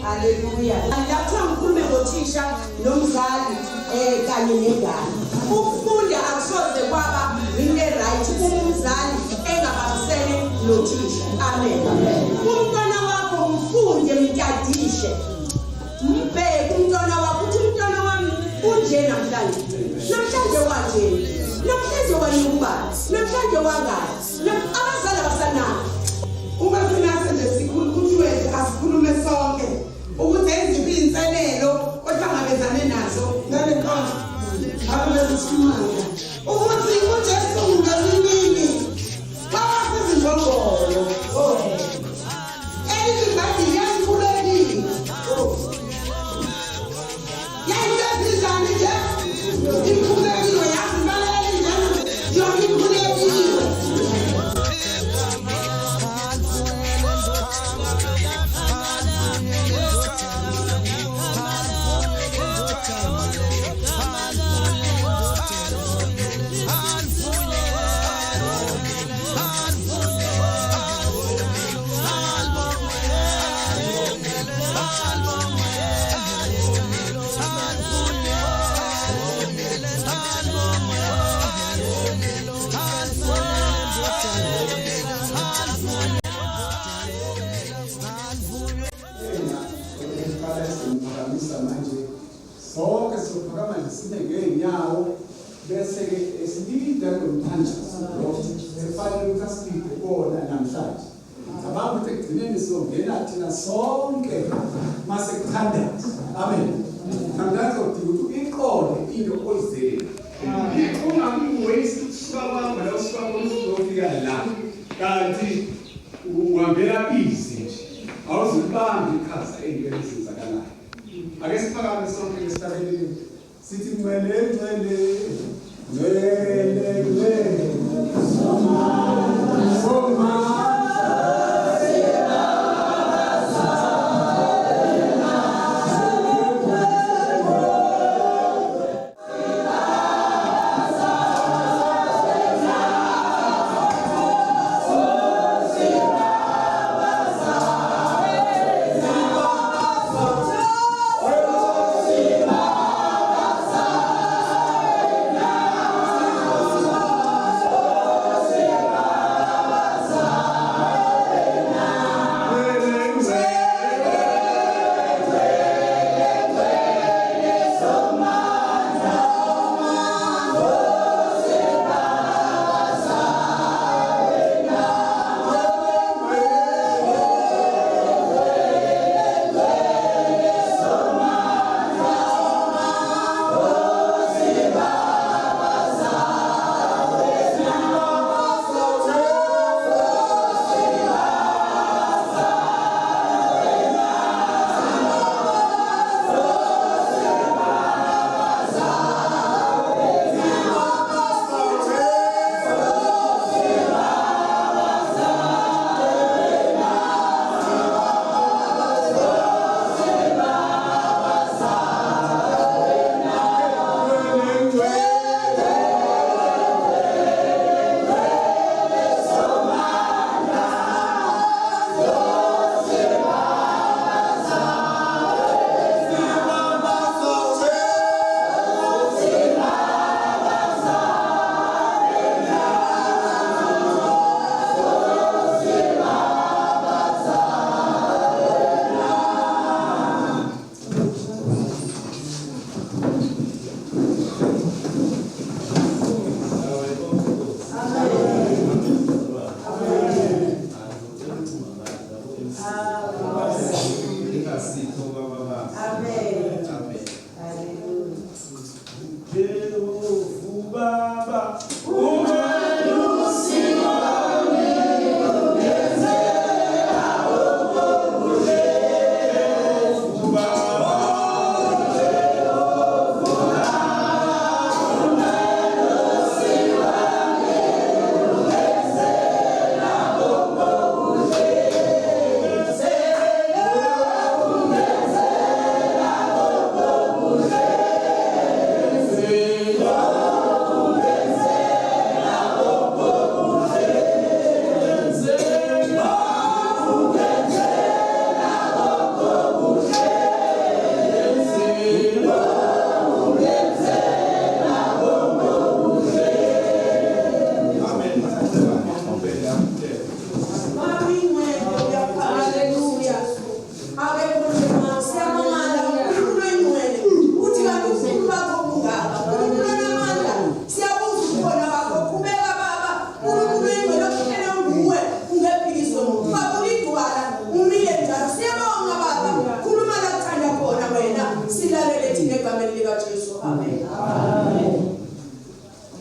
Hallelujah. Ndathiwa ngikhulume ngothisha nomzali kanye nengane. Ukufunda akusoze kwaba into right kumzali engabambisene nothisha. Amen. Umntwana wakho mfunde mtadishe. Mbheke umntwana wakho uthi umntwana wami unje namhlanje. Namhlanje wanje. Namhlanje wanyuba. Namhlanje wangani. Abazali abasanako. Uma sinase nje sikhulume asikhulume sonke ukuthi eziphi inselelo ohlangabezane nazo ngale nkonzo abezisimanga ukuthi uJesu ngelimini wawasizinjongolo elibadi yasikhulekile yayizizana nje ikhulekile yasibalekile njalo yonke ikhulekile. Sonke sophakama ngisine ngeenyawo bese ke esilida lomthandazo lo efanele ukuthi asilide kona namhlanje. Cabanga ukuthi ekugcineni songena thina sonke mase kuthandaza. Amen. Thandaza ukuthi iqole into oyizele. Ungabi waste ukusuka kwakho la usuka uzofika la. Kanti uhambela busy nje. Awuzibambi iqhaza ey'ntweni ezenzakalayo. Ake siphakame sonke ngesibeleni sithi ngcwele ngcwele ngcwele ngcwele soma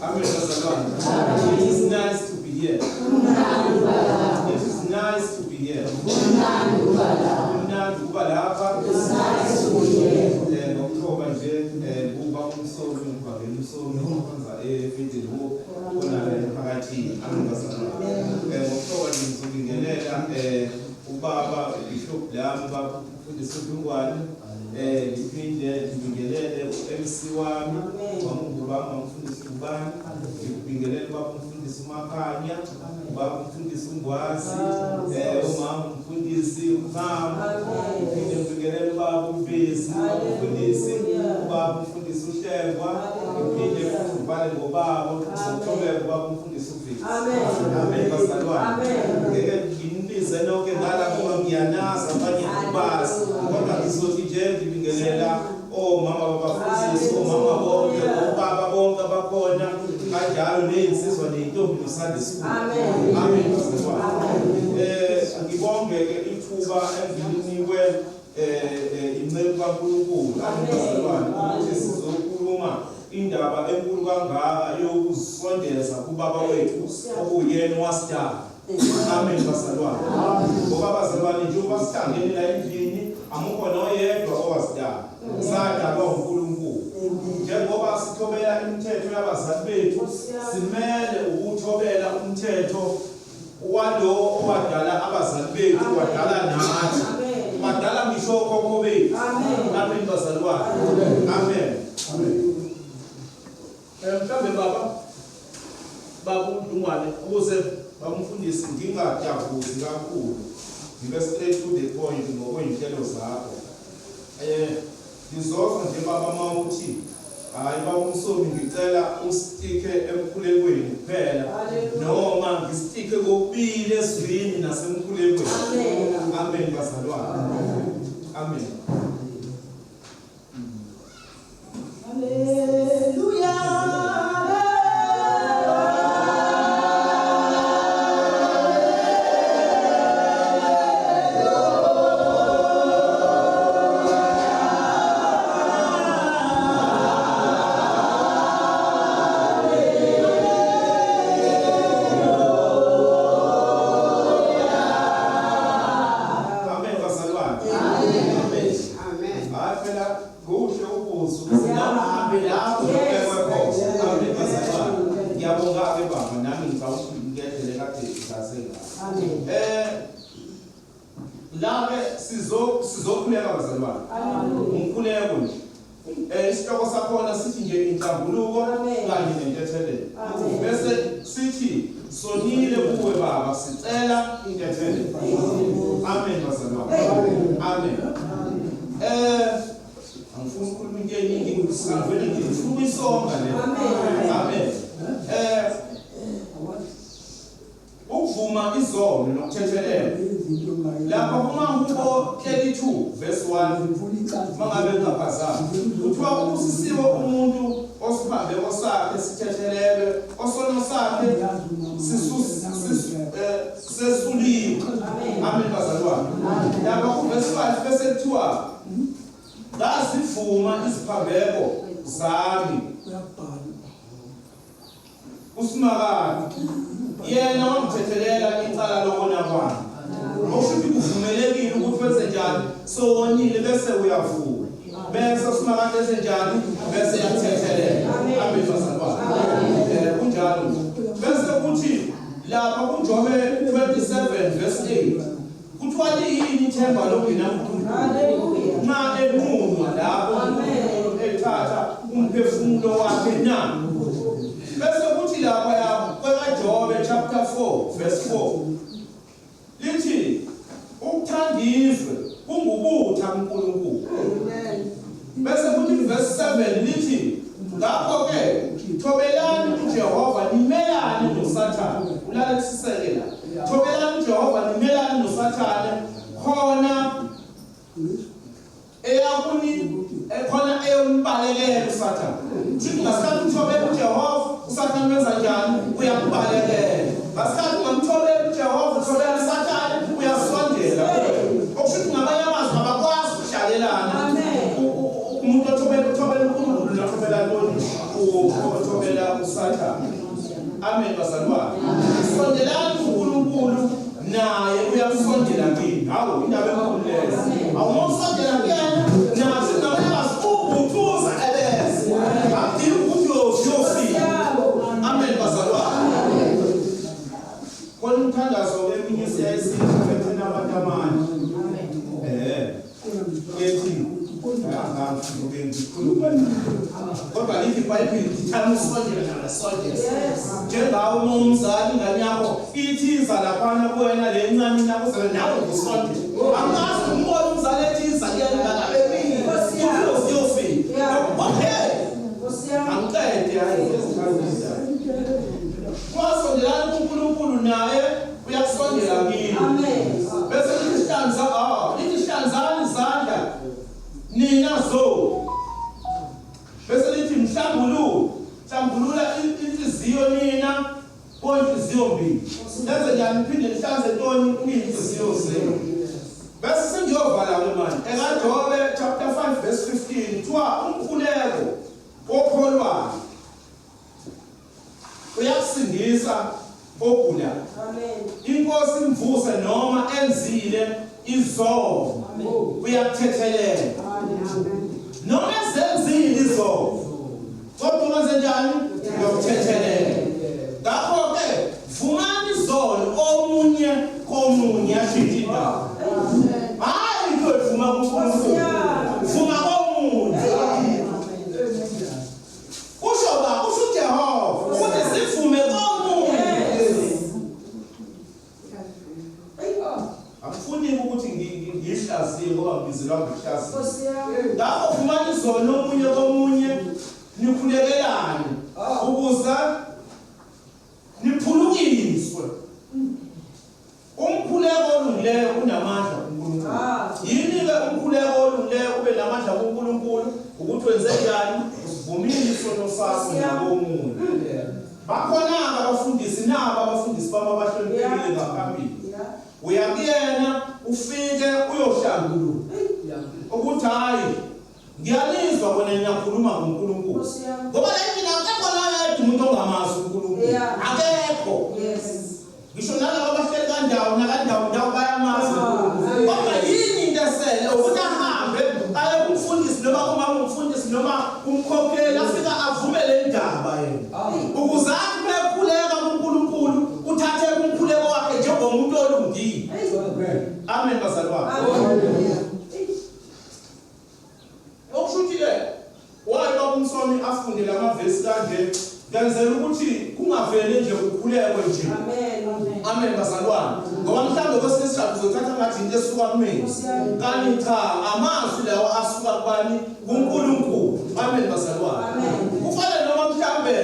Amen. It is nice to be here. It is nice to be here. It's nice to be here. October nje kuba umsolo ngibavela umsolo kwanza efitini ho kona phakathi angibasana. October ngizobingelela ubaba Bishop lami bafundisa uNgwane ngiphinde ngibingelele uMC wami wamubaba ngifundisa ubani ngibingelele ubaba umfundisi uMakhanya ubaba umfundisi uNgwazi umama umfundisi uMama ngibingelele ubaba uMbisi umfundisi ubaba umfundisi uHlengwa ngibinde ngibale ngobaba uthobeka ubaba umfundisi uVic amen bazalwane ngeke ngimbize nonke ngala ngoba ngiyanaza abanye kubazi kodwa ngizothi nje ngibingelela omama babafundisi omama bonke obaba bonke abakhona kanjalo nezinsizwa nezintombi nosande school amen bazalwane ngibonge ke ithuba engiliniwe inceku kaNkulunkulu abazalwane ukuthi sizokhuluma indaba enkulu kangaka yokuzisondeza kubaba wethu okuyena wasidala. Amen bazalwane. Ngoba bazalwane njengoba sihlangene la endlini amukho noyedwa owasidala. Sadalwa uNkulunkulu. Njengoba sithobela imithetho yabazali bethu simele ukuthobela umthetho walo owadala abazali bethu wadala nathi. Wadala ngisho khokho bethu. Amen bazalwane. Amen. Amen. Mhlambe baba uNdungwane ukuze bamfundisi ngingajabuzi kakhulu ngibe straight to the point ngokweinhlelo zakho ngizofuna nje baba mawuthi hayi baba umsomi ngicela ustike emkhulekweni kuphela noma ngistike kokubili esivini nasemkhulekweni amen bazalwane amen sizokhuleka bazalwane umkhuleko nje isihloko sakhona sithi nje inhlambuluko kanye nentethelelo bese sithi sonile kuwe baba sicela intethelelo amen bazalwane amen angifuni ukukhuluma into eningi ngisavele nje ngifuna isonga le amen ukuvuma izono nokuthethelela lapha kuMaGugu 32 verse 1 mangabe ngaphazama kuthiwa usisiwe umuntu osibambe osakhe sithethelelwe osono sakhe sesuliwe amen bazalwane lapha kuverse 5 bese kuthiwa ngazivuma iziphambeko zami usimakade yena wamthethelela icala lokona kwami okusho kuvumelekile ukuthi wenze njani sonile bese uyavuma bese usimakade enze njani bese yathethelela amen bazalwane kunjalo bese kuthi lapha kuJobe 27 verse 8 kuthiwa yini ithemba lokungena kuNkulunkulu nxa enquma lapho ethatha umphefumulo wakhe na bese kuthi lapha KwaMaGugu chapter 4 verse 4 lithi ukuthandizwe kungubutha kuNkulunkulu bese kuthi verse 7 lithi ngakho ke thobelani uJehova nimelane noSathane ulale sisekela thobelani uJehova nimelane noSathane khona khona eyombalekela uSathane sithi ngasikhathi uthobela uJehova uSathane wenza njani uyambalekela ngasikhathi ungamthobela uJehova uthobela uSathane uyasondela okusho ngabanye amazwi abakwazi ukuhlalelana umuntu othobela uNkulunkulu nothobela lona uthobela uSathane Amen bazalwane. Sondelani uNkulunkulu naye uyasondela kini. Hawu indaba enkulu leyo. Awusondela kuyena nathi nawe ubuthuza ebese. Akudingi ukuthi uyofika. Amen bazalwane. Konithandazo eminye siyayisiza nabantu amanye. Yethi kodwa lithi iBhayibheli lithanda usondela nasondela. Njengawe umzali ingane yakho ithiza laphana kuwena le ncane yakho sele nawe usondela. Angazi umbona umzali ethiza kuyena ngabemini. Uyofika. Okay. Angicede hayi wasondelana kuNkulunkulu naye uyasondela kini. Amen. Bese lithi hlanzani izandla nina zo. Bese lithi mhlambulula inhliziyo nina inhliziyo mbili. Lenze njani niphinde nihlanze ntoni inhliziyo zenu. Bese sengiyovala ke manje. EkaJobe chapter 5 verse 15 kuthiwa umkhuleko okholwayo uyakusindisa ogula. Amen. Inkosi imvuse noma enzile izono uyakuthethelela. Amen. Noma ezenzile izono kodwa wenze njani? Uyakuthethelela. Ngakho ke vumani izono omunye komunye ashithi indaba. Hayi into evuma kuNkulunkulu. Vuma komunye. Usho Jehova ukuthi sivume komunye. Akufuni ukuthi ngihlaziye ngoba ngibizelwa ngihlaziye. Ngakho vumani izono omunye komunye nikhulekelane ukuze niphulukiswe. Umkhuleko olungileyo unamandla kuNkulunkulu. Yini ke umkhuleko olungileyo ube namandla kuNkulunkulu ukuthi wenze njani? Vumile isono sakho nakomunye. Bakhona abafundisi bama abahloniphekile ngaphambili. Uyakuyena ufike uyohlambulula. Ukuthi hayi ngiyalizwa bona ngiyakhuluma ngoNkulunkulu. Ngoba la mina akekho yedwa umuntu ongamazi uNkulunkulu. Akekho. Yes. Ngisho nalabo abahleli kandawo bayamazi. Kodwa yini into esele ukuthi ahambe aye kumfundisi noma umfundisi noma umkhokheli afika avumele indaba yena. Ukuze akhuleka kuNkulunkulu uthathe umkhuleko wakhe njengomuntu olungile. Amen bazalwane. Okushuthile waye umsomi afunde lamavesi kanje ngenzela ukuthi kungavele nje ukukhulekwe nje. Amen. Amen bazalwane. Ngoba mhlawumbe kwesinye isikhathi uzothatha ngathi into esuka kumina. Kanti cha amazwi lawo asuka kubani? kuNkulunkulu. Amen bazalwane. Kufanele noma mhlawumbe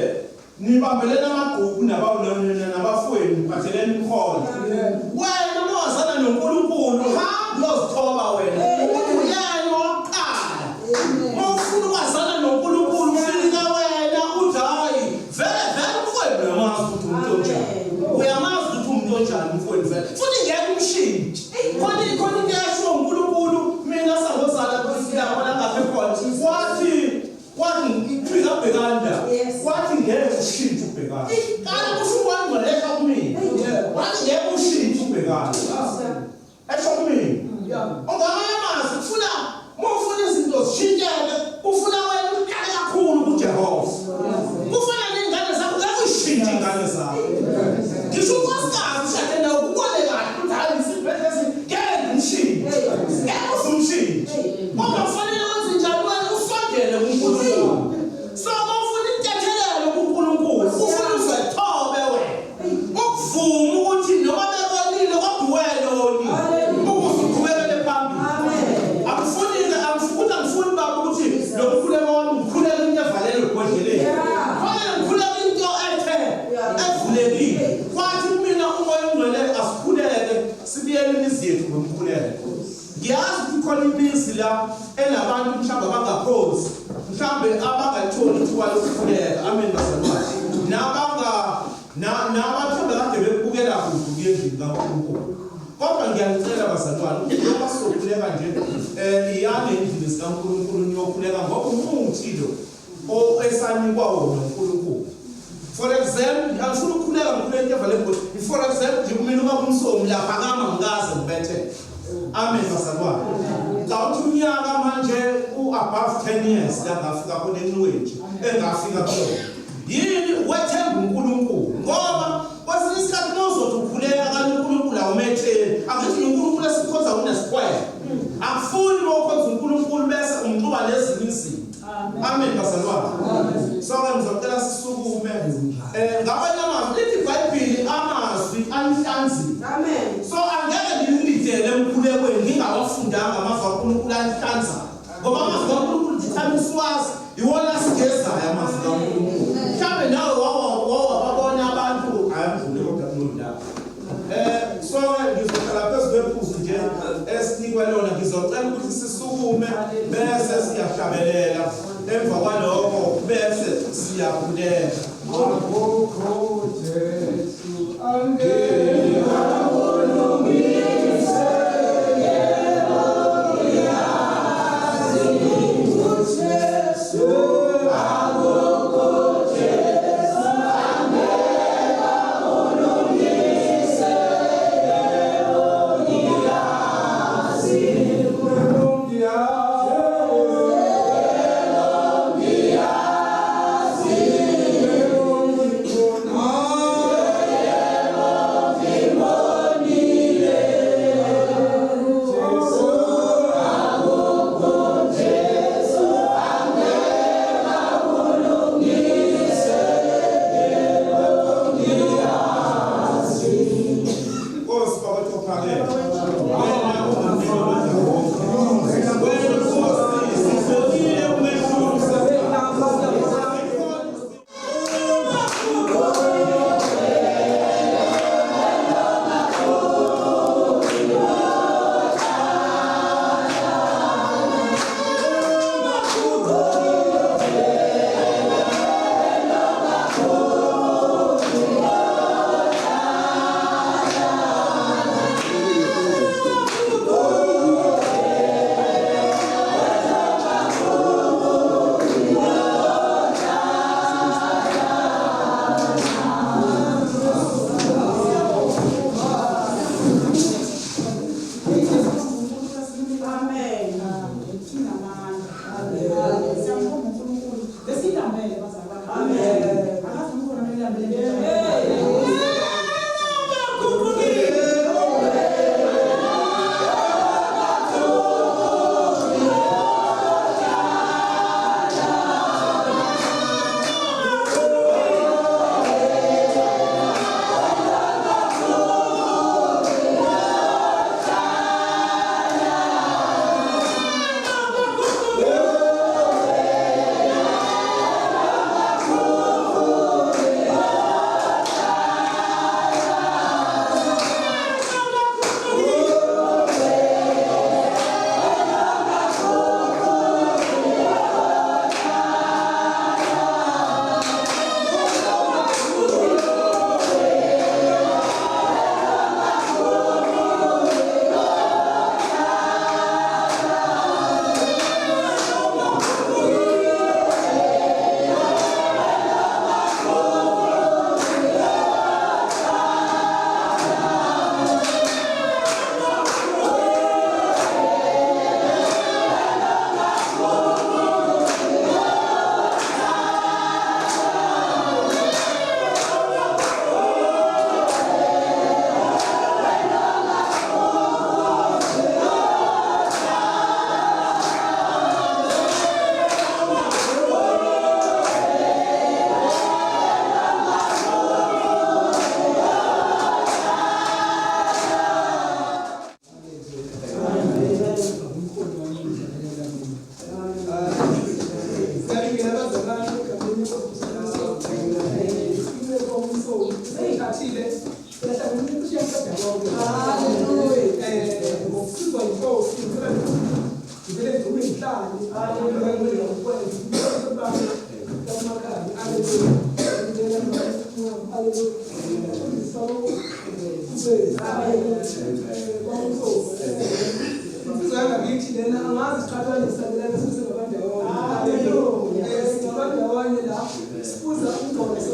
nibambelena amaGugu nabafowenu bathelene imkhonto. Wena mawazana noNkulunkulu hamba uzithoba wena. Uyena waqala. Mawufuna ukwazana noNkulunkulu ufika wena uthi hayi vele mfowenu uyamazi ukuthi umuntu onjani. Uyamazi ukuthi umuntu onjani mfowenu vele. Futhi ngeke umshintshe. Khona ngiyasho uNkulunkulu mina sangozala kufika bona ngaphe khona. Wathi iphika ubhekanda. Wathi ngeke ushintshe ubhekanda. Kana kusho wangoleka kumina. Wathi ngeke ushintshe ubhekanda. Esho kumina. Ongamamazi ufuna mufuna izinto zishintsheke ufuna wena uqale kakhulu kuJehova. Kufana nengane zakho ngeke ushintshe ingane zakho. Ngisho unkosikazi ushade nawe ukubone kahle ukuthi hayi isibhedlela ngeke ngimshintshe. Ngeke usumshintshe. Kodwa kufanele wenze njalo wena usondele kuNkulunkulu. So mawufuna intethelelo kuNkulunkulu ufuna uzethobe wena. Ukuvuma ukuthi noma bekonile kodwa wena woni. Ukuqhubekele phambili. Angifuni baba ukuthi lo mkhuleko wami ngikhuleke into evalele ubhodleleni. Fanele ngikhuleke into evulekile. Kwathi mina umoya ongcwele asikhuleke sibiyele imizi yethu ngomkhuleko. Ngiyazi ukuthi khona imizi la enabantu mhlawumbe abangaphosi, mhlawumbe abangatholi ithuba lokukhuleka. Amen bazalwane. Nabathanda kade bekubukela kude kuyendlini kaNkulunkulu. Kodwa ngiyanicela bazalwane ukuthi noma sizokhuleka nje iyane endlini zikaNkulunkulu niyokhuleka ngoba umuthi lo oesanikwa wona uNkulunkulu. For example, angifuna ukukhuleka ngikhuleke available. For example, nje kumina uma kumsomi lapha akama ngikaze ngibethe. Amen bazalwane. Ngawuthi unyaka manje above 10 years ngafika khona enqweni engafika khona. Yini wethemba uNkulunkulu ngoba kwesinye isikhathi nozothi ukhuleka kanti uNkulunkulu awumetheni. Angithi uNkulunkulu esikhonza unesquare. Akufuni bokhonza uNkulunkulu bese umxuba lezinye izinto. Amen bazalwane. So ngizocela sisukume ngabanye amazwi lithi iBhayibheli amazwi anhlanzile. Amen. So angeke ngilidele emkhulekweni ngingawafundanga amazwi kaNkulunkulu anhlanza. Ngoba amazwi kaNkulunkulu thithana uswazi iwona sigezayo amazwi kaNkulunkulu. Mhlawumbe nawe wawabona abantu ayamdlule kodwa kunodaba. So ngizocela phezu kwephuzu nje esinikwe lona ngizocela ukuthi sisukume bese siyahlabelela. Emva kwalokho bese siyakhuleka. Akukho Jesu angeke akulungise yebo uyazi uJesu akukho Jesu angeke akulungise yebo uyazi Hallelujah.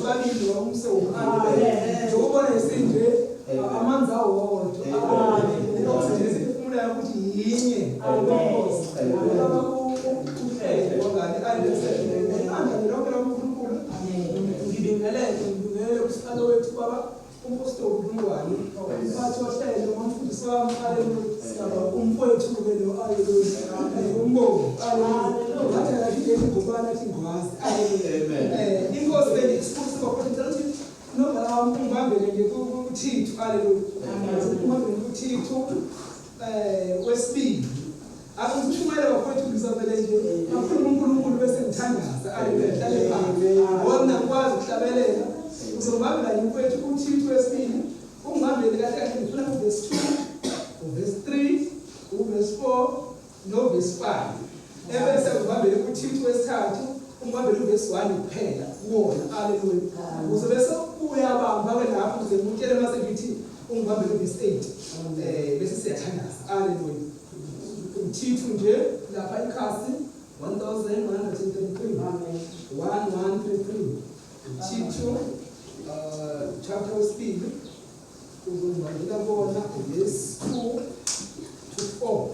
babili wawumsoka. Njengobona isinje amanzi awodwa. Umula ukuthi yinye. Ngibingelele kusala wethu baba umpostoli uNgwane bathi wahlele umfundisi wami haleluya umfowethu ke lo haleluya umbongo haleluya bathi akadeli ngobana athi ngwazi amen inkosi belikusiphuza ngokuthi ukuthi noma ungibambele nje kuThixo haleluya ungibambele kuThixo wesibili akushumayela bakwethu ngizavele nje akhuluma uNkulunkulu bese ngithandaza haleluya hlale phansi wona ngikwazi ukuhlabelela uzobambela umfowethu kuThixo wesibili ungibambele kahle kahle ngifuna verse 2 verse 3 verse 4 no verse 5 ebese ngibambele kuThixo wesithathu ungibambele verse 1 kuphela wona haleluya uzobese uyabamba ke lapho uze ngitshele mase ngithi ungibambele verse 8 bese siyathandaza haleluya uThixo nje lapha ikhasi 1133 amen 1133 uThixo chapter wesibili uzongibambela bona verse 2 to 4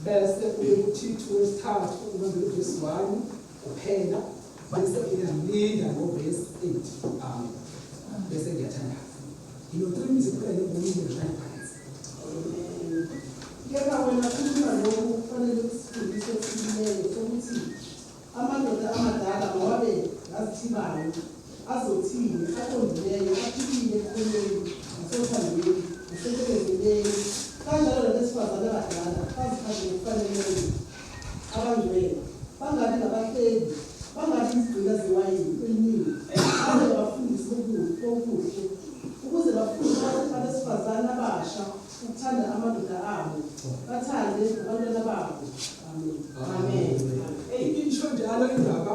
bese uThixo wesithathu ungibambele verse 1 kuphela bese uyalinda ngoverse 8 amen bese ngiyathandaza ino 3 minutes kuphela ngomini ngiphansi Kepha wena kukhona lokhu kufanele kusifundiswe simele sokuthi amadoda amadala mawabe azithibayo azothini aqondileyo aphilile ekhoneni nasothandweni nasebekezeleni kanjalo labesifazane abadala baziphathe ngokufaneleyo abangcwele bangabi ngabahleli bangabi izigcina zewayini eliningi baze bafundise okuhle ukuze bafundise abesifazane abasha ukuthanda amadoda abo bathande abantwana babo amen amen insho njalo indaba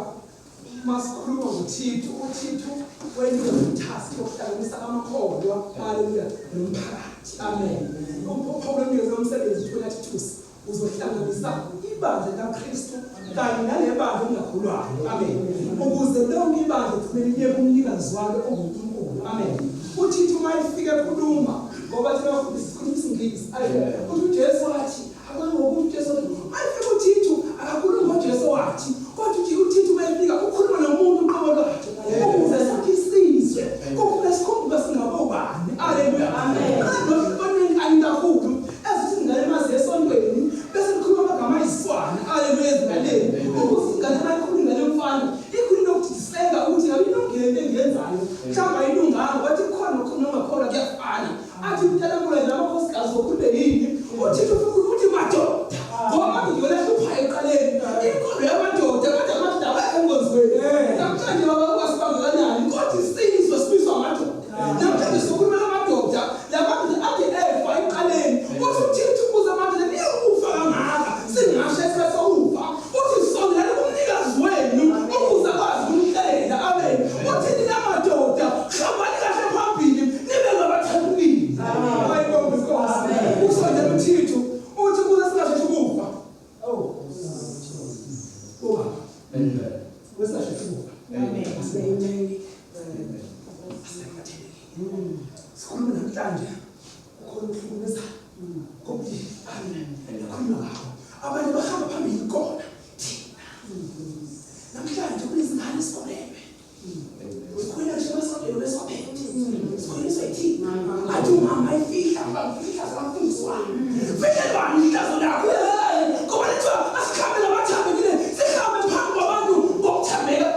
masikhuluma ngoThixo uThixo wenze umthasko wokuhlanganisa amakholwa haleluya nomphakathi amen uPaul unikeza umsebenzi 22 uzohlanganisa ibandla kaKristu kanye nalebandla engakholwayo amen ukuze lonke ibandla kumele liye kumnikazi walo onguNkulunkulu amen uThixo mayifike ekhuluma ngoba thina bafundisa isikhuluma isingisi uthi uJesu wathi akangokuthi uJesu ayifike uThixo akakhuluma uJesu wathi kodwa uThixo mayifika ukhuluma nomuntu uqobo lwakhe ukuze sakhe isizwe ukufuna sikhumbuke singabobani haleluya amen kanti angikakhulu ezisingane maze esontweni bese likhuluma amagama ayiswana haleluya ezingaleni ukuze ingane mayikhuluma ingane mfana ikhuluma ukuthi disenga ukuthi ayinongile into engiyenzayo mhlawumbe ayilunganga wathi khona nongakholwa kuyafana athi umntana manje amakhosikazi wokhulube yini uThixo ufuna ukuthi madoda ngoba manje yona hlupha eqaleni inkolo yamadoda manje amadoda ayengonzweni namhlanje baba kwasibangakanyani kodwa isizwe sibizwa amadoda namhlanje sokhuluma amadoda lamadoda ade efa eqaleni uthi uThixo ukuze amadoda niyokufa kangaka singasho esikhathi sokufa uthi sondelani kumnikazi wenu ukuze akwazi ukumhlela amen uthi nina madoda hambani kahle phambili nibe ngabathembekile ayibonge inkosi usondela uThixo uthi kuze singasho ukufa amen wesasho ukufa amen amen sikhuluma namhlanje ukhona ukuhlukumeza ukuthi amen khuluma ngawo abantu bahamba phambili kona namhlanje kunezingane esikoleni sikhuluma nje besodelo besophethe sikhuliswa yithina athi umama ayifihla bafihla zamfundisi wami vele bani ihlazo lakho ngoba lethiwa asikhambe nabathambekile sihambe phambi kwabantu ngokuthambeka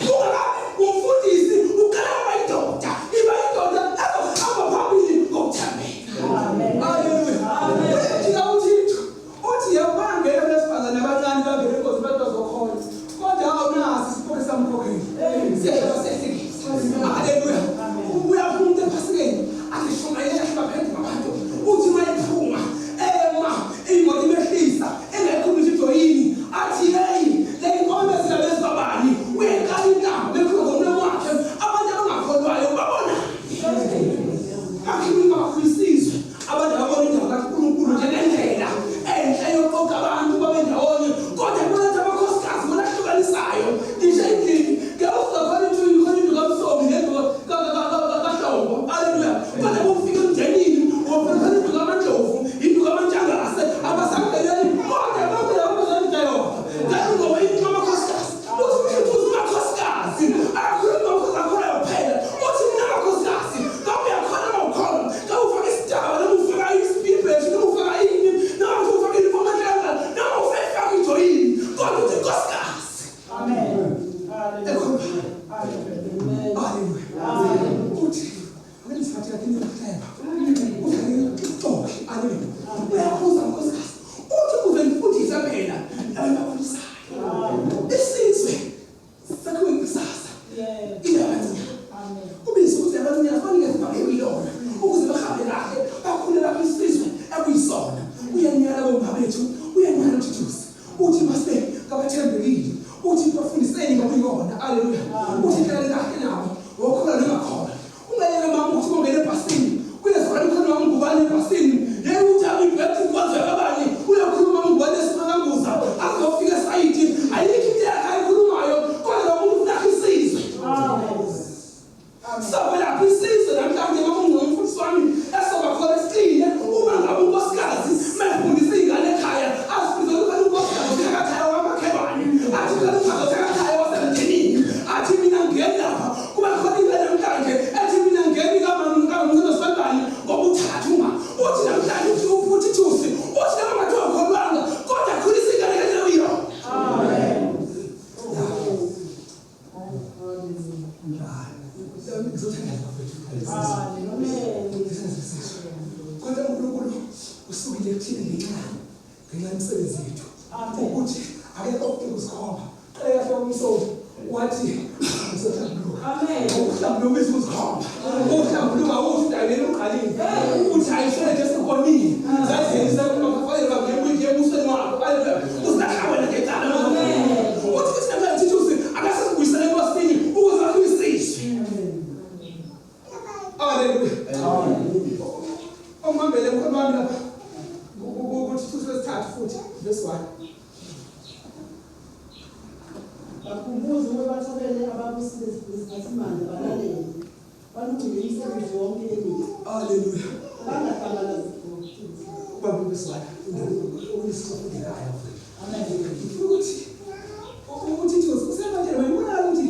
ungakabi umfundisi ukala bayindoda iba yindoda Hallelujah. Uthi ngizifathi kahle ngihleba. Uthi hallelujah. Uyabuza nkosikazi. Uthi uzengifundisa phela abantu ababusayo. Isizwe sakho ikusasa. Iyabanzi. Amen. Ubisi ukuthi abantu yafanele ngifake ilona ukuze bahambe kahle bakhule lapho isizwe ekuyisona. Uyanyala bomama bethu, uyanyala uThithusi. Uthi mase kabathembekile. Uthi bafundiseni ngokuyona. Haleluya. Uthi hlale kahle nabo. Wokhona nongakhona. Ungayela mama ukuthi ungene ebhasini. Kuyezwakala ukhona ngubani ebhasini. Yena uthi abibhethi kwanze abanye. Uyakhuluma ngubani esimakambuza. Azofika sayiti. Ayikho into yakhe ayikhulumayo. Kodwa umuntu ufuna isizwe. Sabe lapho isizwe namhlanje ngomfundisi wami esoba khona esiqine uma ngabe unkosikazi mefundisa ingane ekhaya asifundisa ukuthi unkosikazi uyakhaya wamakhelwane athi kana uyakhaya wasemndenini athi mina ngiyena lapha kuba khona ingane namhlanje athi mina ngiyeni kamamncane sibani ngoba uthathuma uthi namhlanje uthi thusi uthi noma ngathiwa ukholwanga kodwa khulisa ingane leyo iyo. Amen. Kodwa uNkulunkulu usukile ekuthini ngenxa yemisebenzi yethu ukuthi akekho ukusikhomba qala kahle umsobo wathi uzohlambuluka. Amen. Uhlambuluka isikhomba uhlambuluka uthi ndayibela uqalile uthi ayishele nje sikhonile zazenza kumafanele babuyele ebusweni wakho usilahlawela ngecala. Amen. Uthi kuthi namhlanje Thithusi akasizibuyisele enkosini ukuze akuyisizwe. Hallelujah. Ongambele mkhulu wami lapha ukuthi tusesithathu futhi verse 1. Bakhumbuze ukuba bathobele ababusile isikhathimanje balalele. Balungile imisebenzi yonke emihle. Hallelujah. Bangahlangana zikho. Baba verse 1. Unisifundekayo. Amen. Ukuthi Thithusi usemanje bayibona ukuthi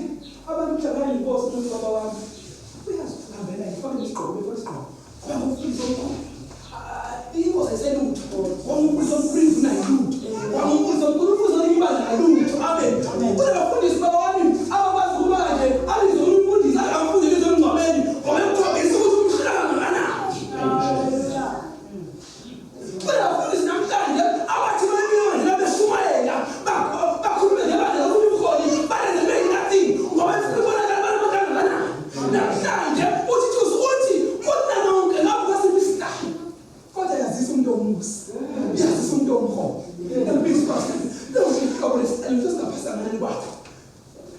abantu mhlabani inkosi uNkulunkulu baba wami. Uyasihambela ifake isigqoko before kwamufundisa omkhulu. Inkosi eselutho. Kwamufundisa omkhulu unayilutho. Kwamufundisa omkhulu uzonibala ngalutho. Amen. Kule bafundisi baba wami abakwazi ukuba nje alizomfundisa akamfundise lezomngcwabeni ngoba ekuthombisa ukuthi umhlanga nganawo. Hallelujah. Kule bafundisi namhlanje abathi bayimiyona labeshumayela bakhulume ngebandla lokubukholi balenze beyinathi ngoba sibona abantu abangana. Namhlanje uthi Thithusi uthi nonke ngapho kwasibisita. Kodwa yazisa umuntu omusi. Yazisa umuntu omkhulu. Empisi pastor. Lokho lesicelo sesingaphasamani kwakho.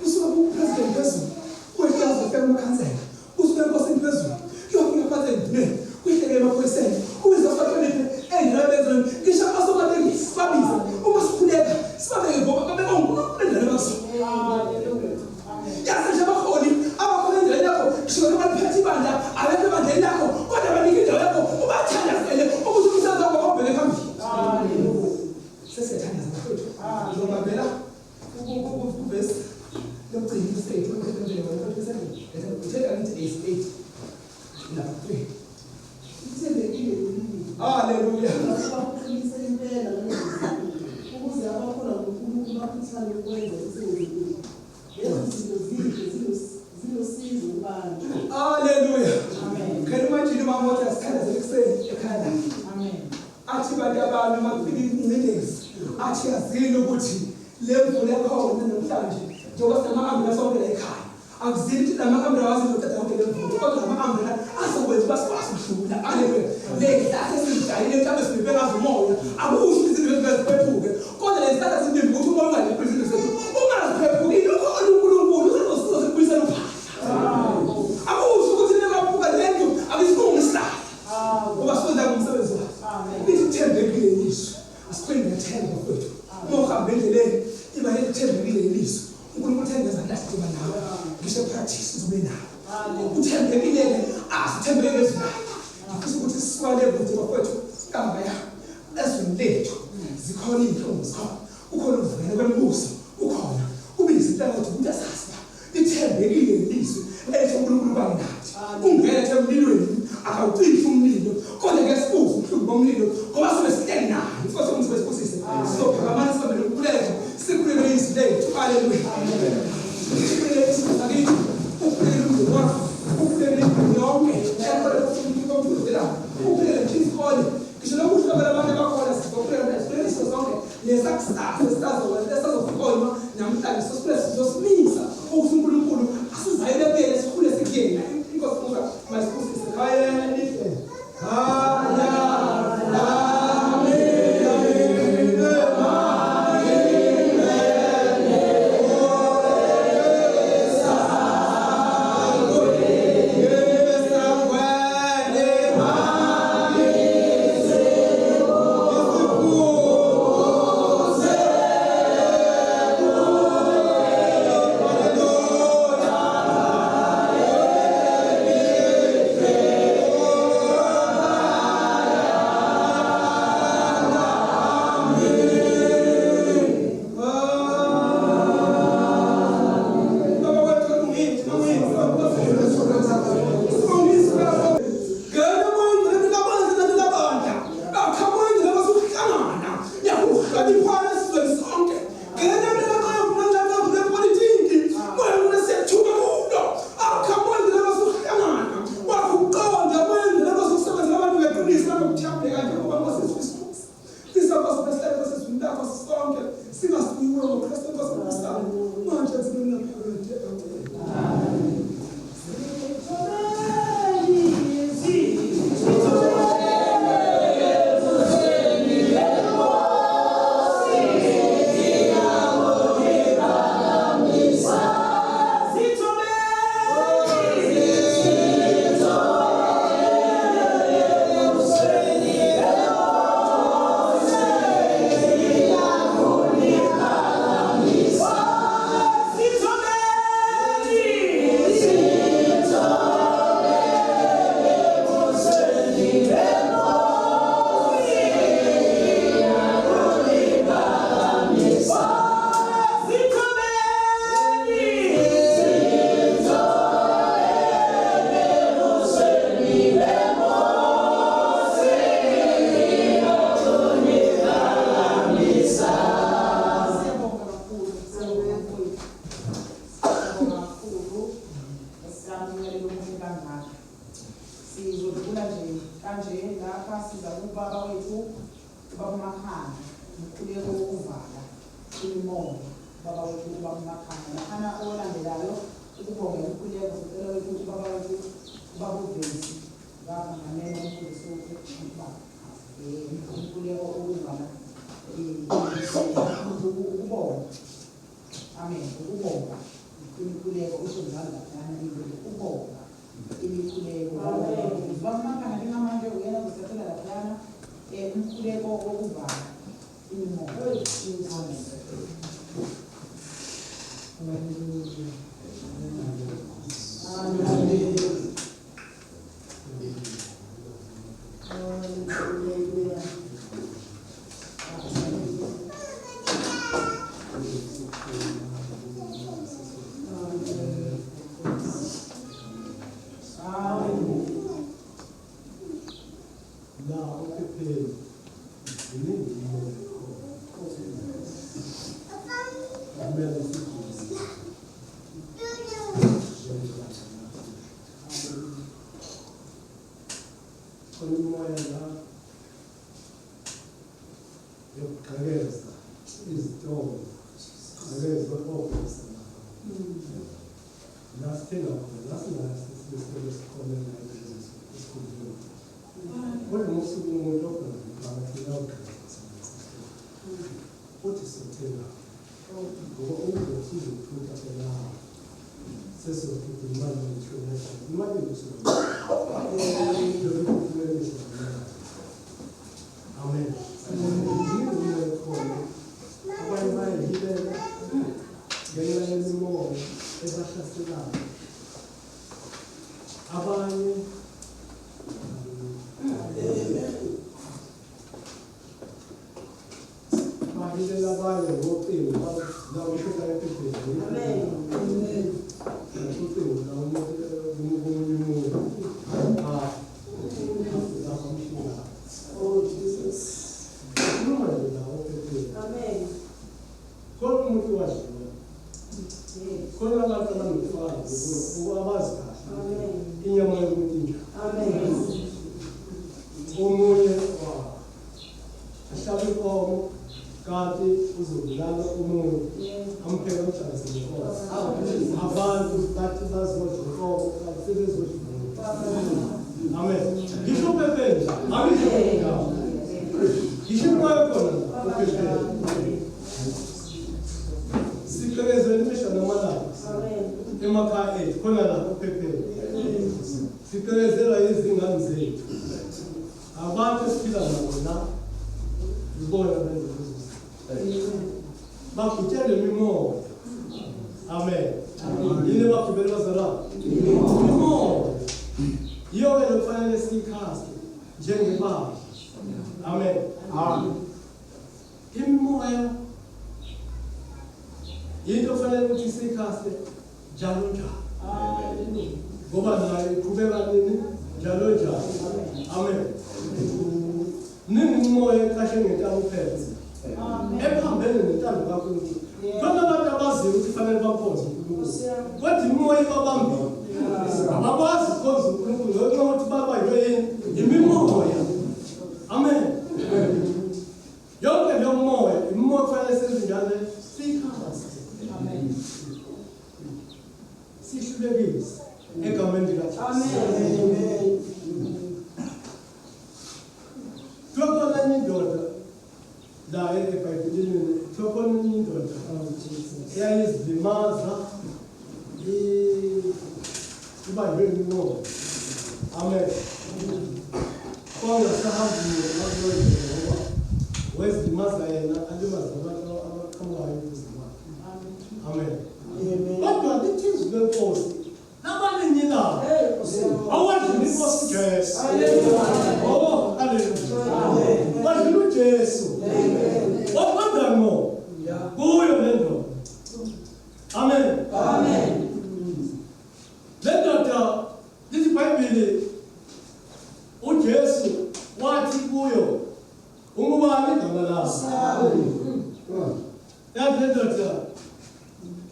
Usuka kupresident phezulu. Kwehlazo ufika emakhansela. Usuka enkosini phezulu. Kuyofika phansi enduneni. Kuyihleke emaphoyiseni. Kuyizofahloniphe endinabezweni. Ngisho abasomatekisi babiza. Uma sikhuleka sibabeke ngoba babeka uNkulunkulu endleleni yakho. Yazi nje abakholi abakhona endleleni yakho. Ngisho noma liphethe ibandla abekho ebandleni lakho kodwa abanike indawo yakho ubathandazele ukuthi umsebenzi wakho ubheke phambili. Hallelujah. Sesiyathandaza mfowethu. Ngizobambela kuvesi lokugcina istate uMkhiphambili uthetha ngithi 8 lapha 3. Ithembekile Hallelujah. bakuqinise impela ukuze abakhona ngoNkulunkulu bakhuthale ukwenza umsebenzi. Lezi zinto zilosizo kubantu. Hallelujah. Amen. Can you imagine mama what asithandaza ekuseni ekhaya? Amen. Athi bantu abami makufika ingcindezi athi yazini ukuthi le mvula ekhona namhlanje njengoba sinama-ambulance onke la ekhaya akuzini ukuthi lama-ambulance azizoqeda yonke le mvula kodwa lama-ambulance azokwenza uba sikwazi ukudlula. Haleluya. Ley'hlahla esizidayile mhlawumbe sibibe ngazo umoya akusho ukuthi izinto ziphephuke kodwa le zihlahla zindimbi ukuthi umoya ungalephi izinto zethu ungaziphephukile ukhona uNkulunkulu uzosiza sikubuyisela uphahla. Akusho ukuthi nekaphuka le nto akusilungi isihlahla ngoba siwenza ngomsebenzi wakho. Lithembekile ilizwe asiphinde ngethemba kwethu uma uhamba endleleni iba lithembekile ilizwe uNkulunkulu uthengeza ndasidiba nawe ngisho practice uzobe nawe uthembekile-ke asithembeke ezinayo ngifisa ukuthi sikwale kuthi bafowethu kamba yakho ezweni lethu zikhona iy'nhlungu zikhona ukhona ukuvela kwemibuso ukhona kube izinhlanga ukuthi asasiba lithembekile ilizwe ethi uNkulunkulu bani nathi ungene emlilweni akawucishi umlilo kodwa ke sibuze ubuhlungu bomlilo ngoba sobe sihleli naye inkosi yomntu wesibusise sizophakamana sibe nokukhuleka sikhulele izwi lethu. Haleluya. Siyamnikelela umuntu kangaka. Sizodlula nje kanje lapha siza kubaba wethu ubaba uMakhanda umkhuleko wokuvala imimoya baba wethu ubaba uMakhanda laphana olandelayo ukubonga umkhuleko sicela wethu ubaba wethu ubaba uVesi baba ngamene umfundisi wokubaba umkhuleko wokuvala ukubonga amen ukubonga imikhuleko usozala laphana ukubonga imikhuleko bamapha ngamanje uyena kusathela laphana umkhuleko wokuvala imimoya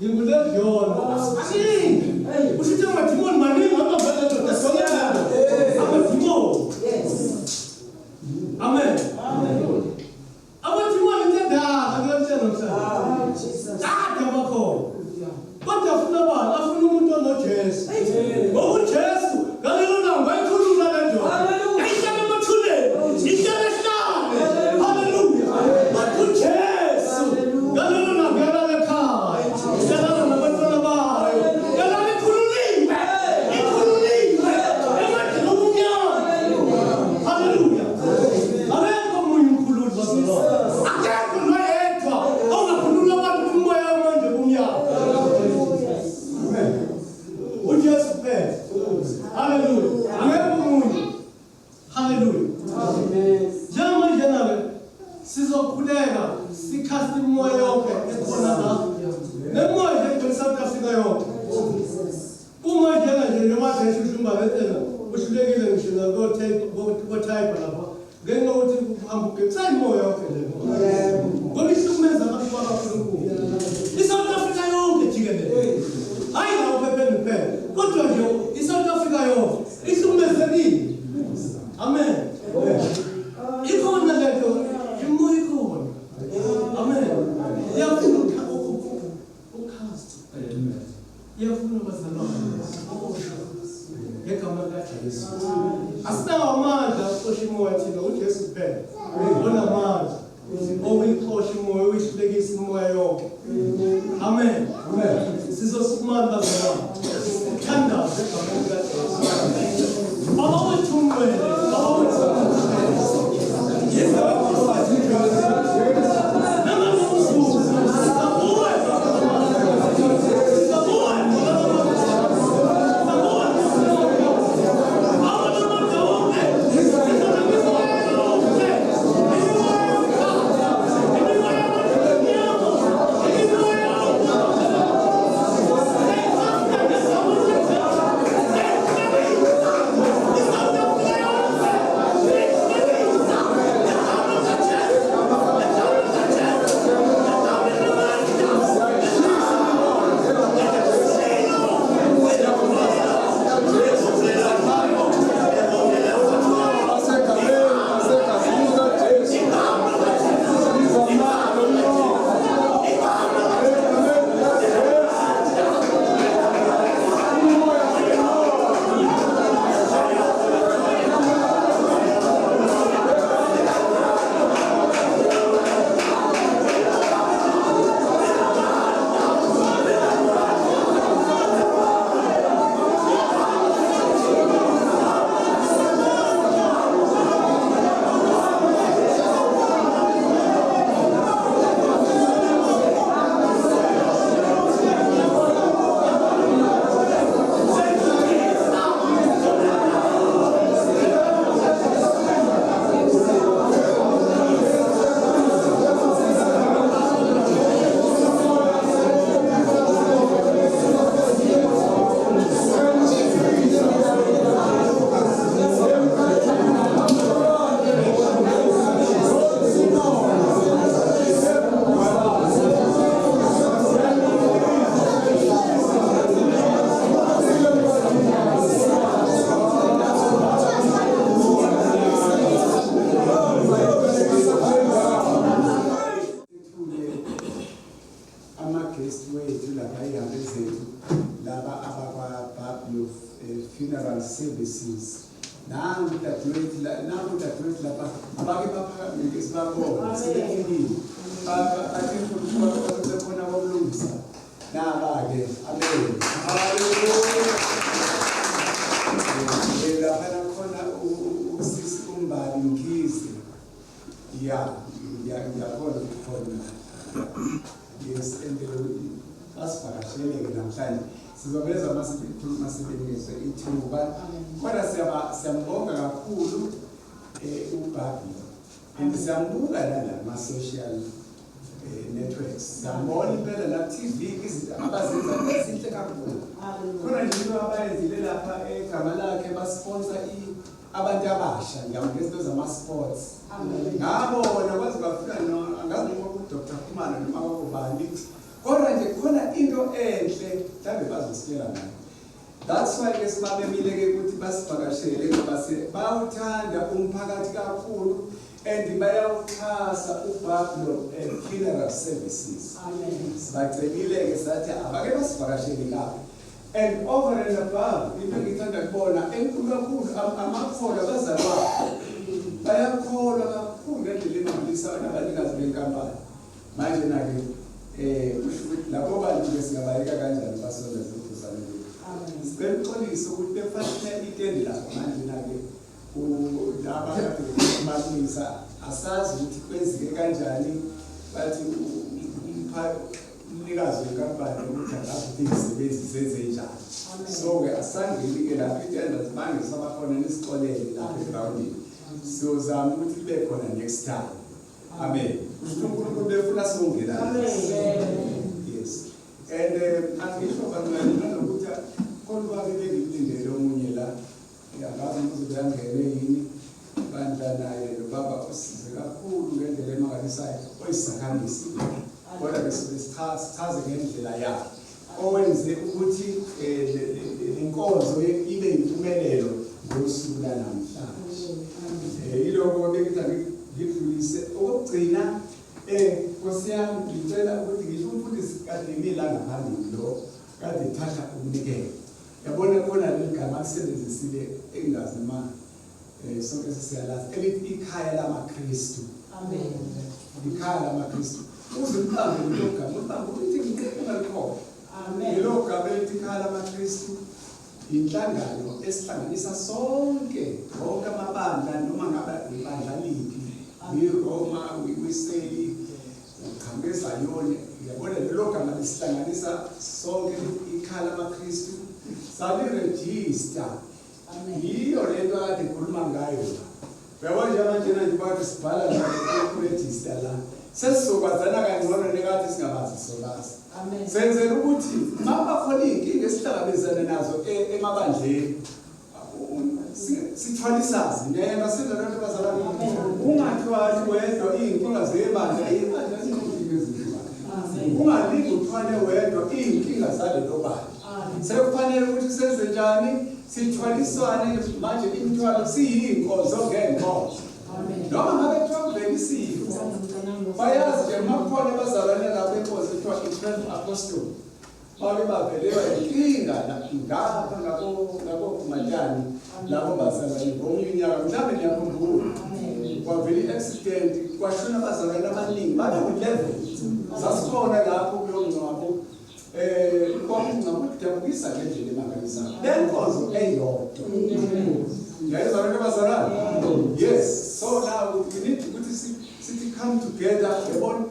Ngikulevyona. Usithe ngathi nje noma seshudumba bethela uhlulekile ngisho ngako type lapha ngenxa ukuthi uhamba ugeqisa imoya ophele ngoba ihlukumeza abantu babakhulu iSouth Africa yonke jikelele hayi la uphephe kuphela kodwa nje iSouth Africa yonke ihlukumezekile amen ikhona lento imoya ikhona amen iyafuna ukhast iyafuna bazalwane ngegama likaJesu asinawo amandla okusho imoya thina uJesu kuphela onamandla owuyixosha imoya uyihlulekisa imoya yonke amen sizosukumana bazalwane uthandaze egama likaJesu baba wethu umwele baba wethu funeral services. Now that lapha abake baphakamise sibabona sebefikile bathi khona kokulungisa naba ke amen haleluya lapha khona usisi umbali Mkhize ngiyabona khona yes and asivakashele namhlanje sizobeza masikhuluma sibengise ithuba kodwa siyambonga kakhulu uBabi and siyambuka la social networks siyambona impela la TV izinto abazenza ezinhle kakhulu khona nje into abayenzile lapha egama lakhe basponsor abantu abasha ngezinto zama-sports ngabona kwazi bafika angazi noma uDr. Khumalo noma ubani kodwa nje khona into enhle mhlawumbe bazositshela nayo. That's why ke sibabemile ke ukuthi basivakashele ngoba bawuthanda umphakathi kakhulu and bayawuxhasa uBablo funeral services. Amen. Sibacebile ke sathi abake basivakashele lapha. And over and above, into ngithanda kubona enkulu kakhulu amakhola bazalwane bayakholwa kakhulu ngendlela emangisa nabanikazi benkampani. Manje nake lapho bantu besingabaleka kanjani basonda zokuzana lethu. Amen. Sibexolisa ukuthi befanele itende lapho manje nake laba kade besimamisa asazi ukuthi kwenzeke kanjani bathi umnikazi wenkampani ukuthi angathi izisebenzi zenze njani. So ke asangeli ke lapho itende zibange sabakhona nesixolele lapho egroundini. Sizozama ukuthi kube khona next time. Amen. uNkulunkulu befuna songena. Amen. Yes. And angisho bangani ukuthi kodwa ke bengilinde ngiyangazi ukuthi kuyangene yini bandla naye nobaba usize kakhulu ngendlela emangalisayo oyisakhamisi kodwa besichaze ngendlela yakhe owenze ukuthi inkonzo ibe yimpumelelo ngosuku lanamhlanje yiloko bengithi ngidlulise okugcina Nkosi yami ngicela ukuthi ngisho umfundisi kade ngila ngaphambili lo kade thatha ukunikela yabona khona leli gama alisebenzisile engazi noma sonke siyalazi elithi ikhaya lama Kristu. Amen. Ikhaya lama Kristu uze uqambe lo gama uqambe ukuthi ngikho Amen. lo gama elithi ikhaya lama Kristu inhlangano esihlanganisa sonke wonke amabandla noma ngabe ibandla liphi Roma, Wiseli, Kambezayone, yabona lelo gama lisihlanganisa sonke ikhaya lama Kristu saliregister. Yiyo lento kade khuluma ngayo. Uyabona nje manje bathi sibhala register la. Sesizokwazana kangcono nekade singabazi solazi. Amen. Senzela ukuthi mabakhona inkinga esihlangabezana nazo emabandleni sithwalisazi nena sinalento bazalana ungathwali wedwa inkinga zebandla ibandla zinkinga ezinkulu ungalingi uthwale wedwa inkinga zalelo bandla sekufanele ukuthi senze njani sithwalisane manje imithwalo siyinkonzo ngenkonzo noma ngabe kuthiwa kuvela isifo bayazi nje makukhona bazalwane labo enkonzo kuthiwa i-12 apostles bake bavelelwa inkinga ngapha ngabo kumatshani labo bazalwane ngomnyaka mhlawumbe ngiyakhumbula kwavela i-accident kwashona abazalwane abaningi babe ku-11 sasikhona lapho kulo ngcwabo kwakungabudabukisa ngendlela emangalisayo lenkonzo eyodwa ngiyayizalwane abazalwane yes so now we need ukuthi sithi come together yabona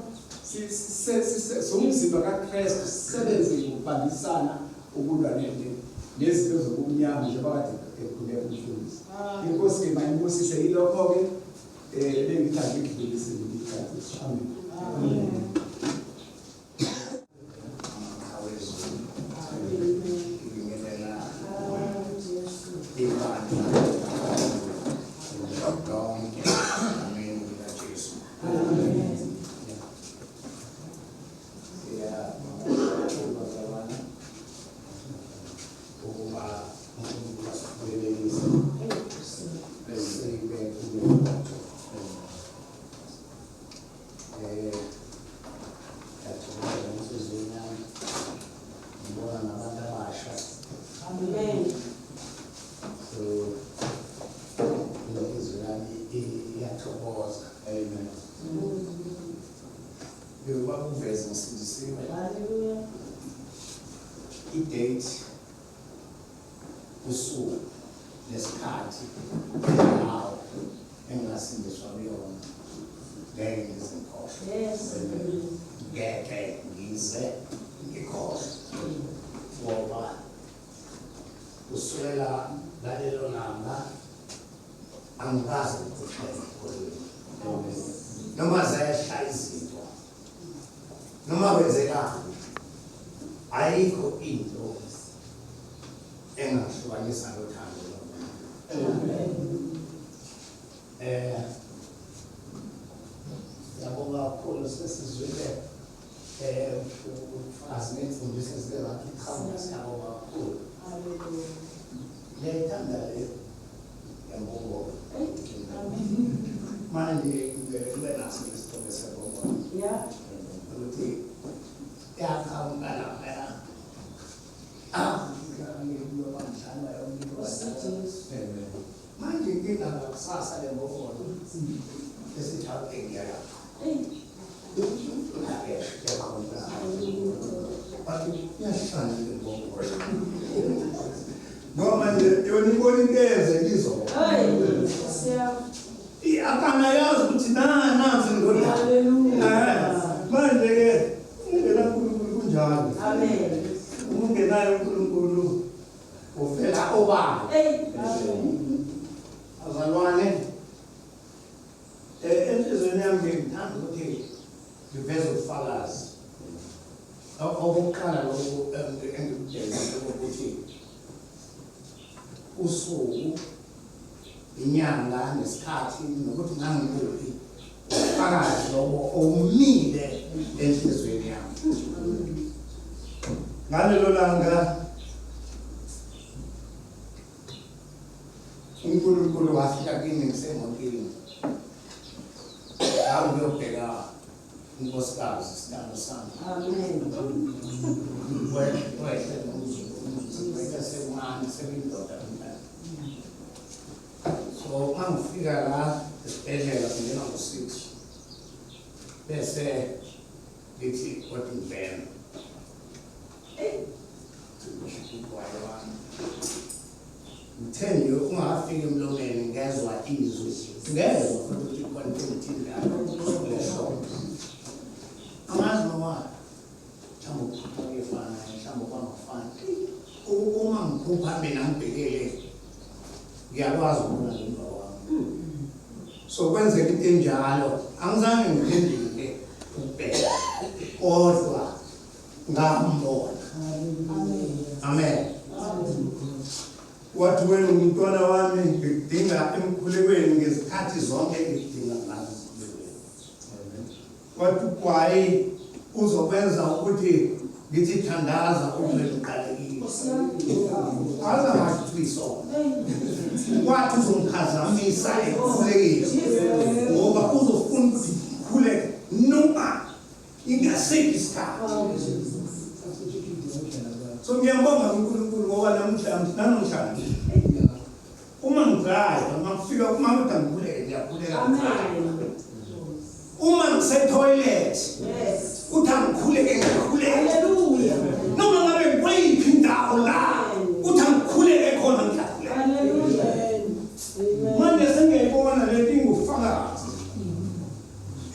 somzimba kaKristu sisebenze ngokubambisana ukulwa nezinto zobumnyama njengoba kade ekhuleka umfundisi. Inkosi ke mayibusise yilokho-ke bengithanda ngidlulise ngikhathi. Amen. I-date usuku nesikhathi nawo engasindiswa kuyona ngeke ngizikhohlwe ngeke ngize ngikhohlwe ngoba kusukela ngalelo langa angikaze ngikhohlwe noma zayehla izinto noma kwenzekani ayikho into engahlukanisa lothando yabonga kakhulu sesizwile azinemfundiso ezibekakho iqhamuka siyabonga kakhulu ngiyayithanda le yambongo manje kube naso isithombe sebongo ukuthi yaqhamuka lapha manje inkinga ngakusasa le mbongolo esithathe ngiyalapha iyashana le mbongolo noma nje yona ibona into eyenze akana yazi ukuthi nansi ngona manje-ke ungena uNkulunkulu kunjalo ungenayo uNkulunkulu uvela obala azalwane enhlizweni yami ngithanda ukuthi ngiveze ubufakazi okokuqala lokhu engikudezile ukuthi usuku inyanga nesikhathi nokuthi ngangikuphi phakathi lobo omile enhlizweni yami. Ngalelo langa uNkulunkulu wafika kimi ngisemotini ngiyobheka unkosikazi isithandwa sami. So mangifika la esibhedlela ngingena ngo-6 bese ngithi kodwa ngivela ngithe nje ungafika emlomeni ngezwa izwi ngezwa futhi ukuthi khona into engithile lapho amazi noma mhlawumbe ukhupha efana mhlawumbe kwangafani uma ngikhupha mina ngibhekele ngiyakwazi ukubona ngemva kwami. So kwenzeka into enjalo angizange ngiphendule ukubheka kodwa ngambona. Amen. Wathi wena umntwana wami ngidinga emkhulekweni ngezikhathi zonke ngidinga ngazo. Wathi kwaye uzokwenza ukuthi ngithi thandaza ukuvela uqalekile. Aza mathwiso. Wathi uzongiphazamisa ekukhulekile ngoba uzofuna ukuthi ngikhuleke noma ingasekho isikhathi. So ngiyambonga uNkulunkulu ngoba namhlanje uma ngidrayiva ngafika uma kuthi ngikhuleke ngiyakhuleka. Uma ngise-toilet uthi angikhuleke ngiyakhuleka. Hallelujah. Noma ngabe ngikweyiphi indawo la uthi angikhuleke khona ngiyakhuleka. Hallelujah. Manje sengiyayibona le nto ingufakazi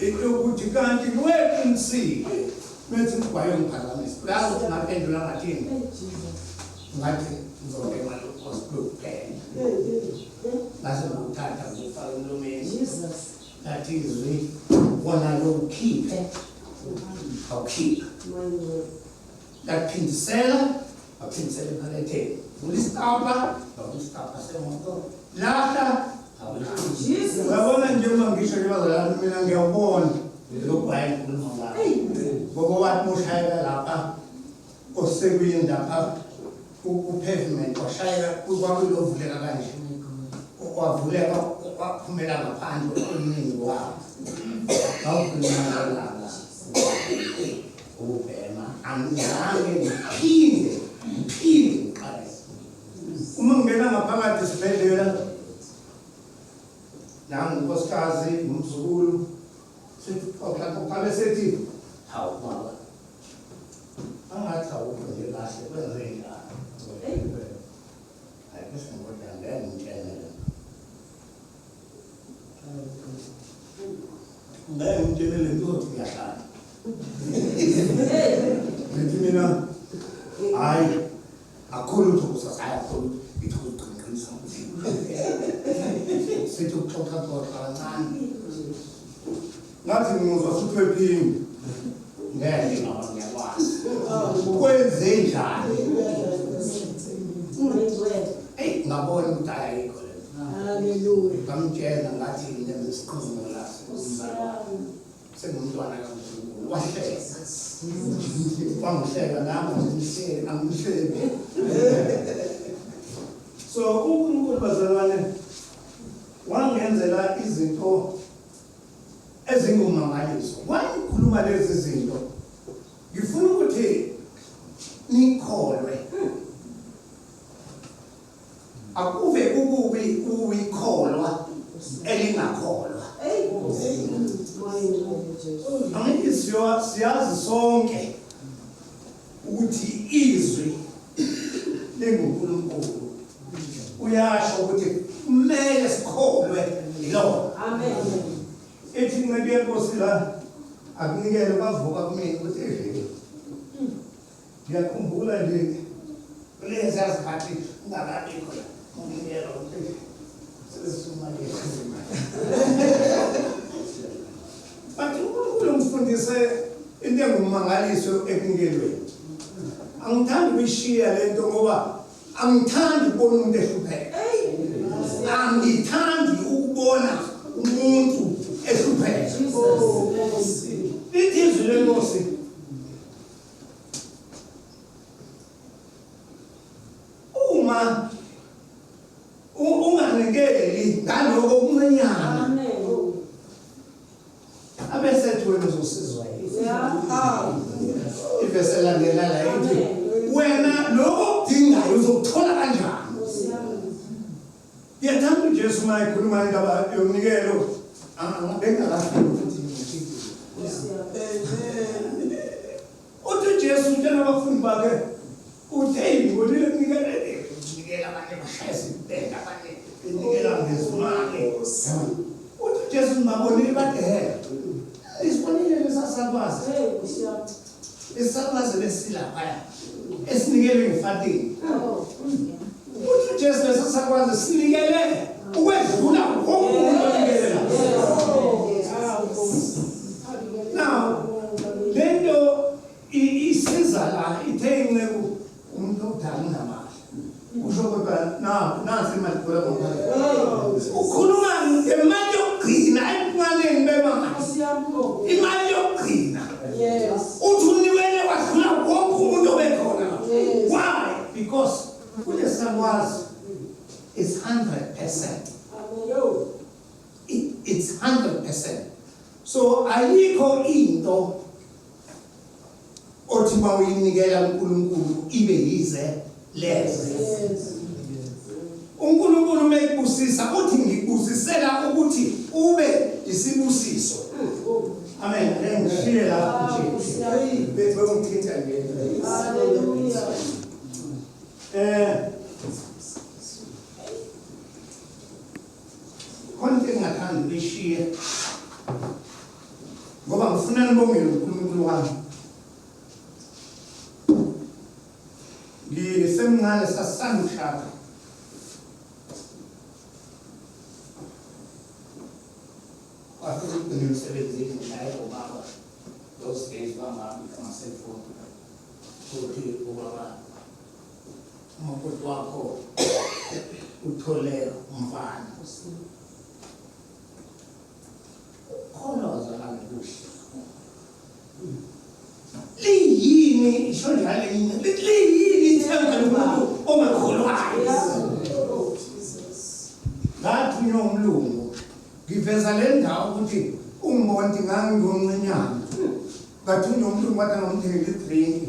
yokuthi kanti lweqinisile methi ngigwaye ngiphazamisa uyazi ukuthi ngaphendula ngathini ngathi ngizobheka lokuphela ngase ngokuthatha ngifaka emlomeni ngathi izwi wona lokukhiphe awukhipha ngaphindisela ephaketheni ulisitapa semoto lahla uyabona njengoba ngisho libazalami mina ngiyawubona lokugwaye ngikhuluma ngalo ngoba wathi mushayela lapha osekwini lapha upavement washayela kwakulovuleka kanje wavuleka waphumela ngaphandle omningi wabo ngawukhuluma ubhema angizange ngiphinde ngiqale uma ngingena ngaphakathi esibhedlela nangunkosikazi ngumzukulu sithi uqale sethi hawu baba angathi awukho nje kahle kwenze njani hayi kusingoda ngeke ngitshenele ngeke ngitshenele ngizothi ngiyahlala ngithi mina hayi akhulu lutho kusasaya akhulu ngithi ukuqinisa sithi ukuxoxa kancane ngathi ngizwa futhi wephini ngeke ngaba ngiyakwazi kwenze njani ngabona ukuthi ayikho le. Hallelujah. Ngamtshela ngathi nesikhulumo la sengumntwana kaNkulunkulu wahleka wangihleka nami angihleki. So uNkulunkulu bazalwane wangenzela izinto ezingumangaliso. Wangikhuluma lezi zinto ngifuna ukuthi nikholwe akuve ukubi ukukholwa elingakholwa. Angithi siyazi sonke ukuthi izwi lenguNkulunkulu uyasho ukuthi kumele sikholwe yilona. Amen. Ethi ngibe Nkosi la akunikele bavuka kumina ukuthi ngiyakhumbula nje lezi azikhathi ngakabikho la ngiyela ukuthi sesisumali bathi uNkulunkulu ngifundise into engumangaliso ekungelweni. Angithandi ukuyishiya lento ngoba angithandi ukubona umuntu ehlupheka. Angithandi ukubona umuntu ehlupheka. Lithi izwi lenkosi uma unganikeli ngaloko okuncanyana abesethi wena uzosizwa yini. Ivesi elandelayo ithi wena lokho okudingayo uzokuthola kanjani. Yathanda uJesu uma ekhuluma indaba yomnikelo bengakafiki futhi uthi uJesu utshela abafundi bakhe uthi hey ngolile kunikela abanye bashayisa impela abanye benikela ngezimali. Uthi uJesu ngabonile bathi isibonile lesasakwazi isakwazi lesilapha esinikelwe ngefatini. Uthi uJesu lesasakwazi sinikele ukwedlula wonke umuntu onikelela. Now lento isiza la ithe inceku umuntu odala unamali usho kodwa nansi imali kula komphakathi ukhuluma ngemali yokugcina ekunganeni bemali imali yokugcina uthi uniwele wadlula wonke umuntu obekhona. Why? Because kulesakwazi is 100%. It's 100%. So ayikho into othi mawuyinikela uNkulunkulu ibe yize lezo. uNkulunkulu mekubusisa uthi ngikubusisela ukuthi ube isibusiso. Amen. Ngishiye la nje. Bese ngikhetha ngene. Hallelujah. Konke ngathanda lishiye ngoba ngifuna nibongele uNkulunkulu wami. Ngisemncane sasisanda ukushada. After the umsebenzi ngihlala ubaba those days bamami kama-cellphone ukuthi ubaba umakoti wakho uthole umfana kholoza ngalokuhle liyini isho njalo yini liyini ithemba lomuntu ongakholwayo ngathi umlungu ngiveza le ndawo ukuthi umonti ngangingomncinyana ngathi umlungu wathi ngomthengele idrink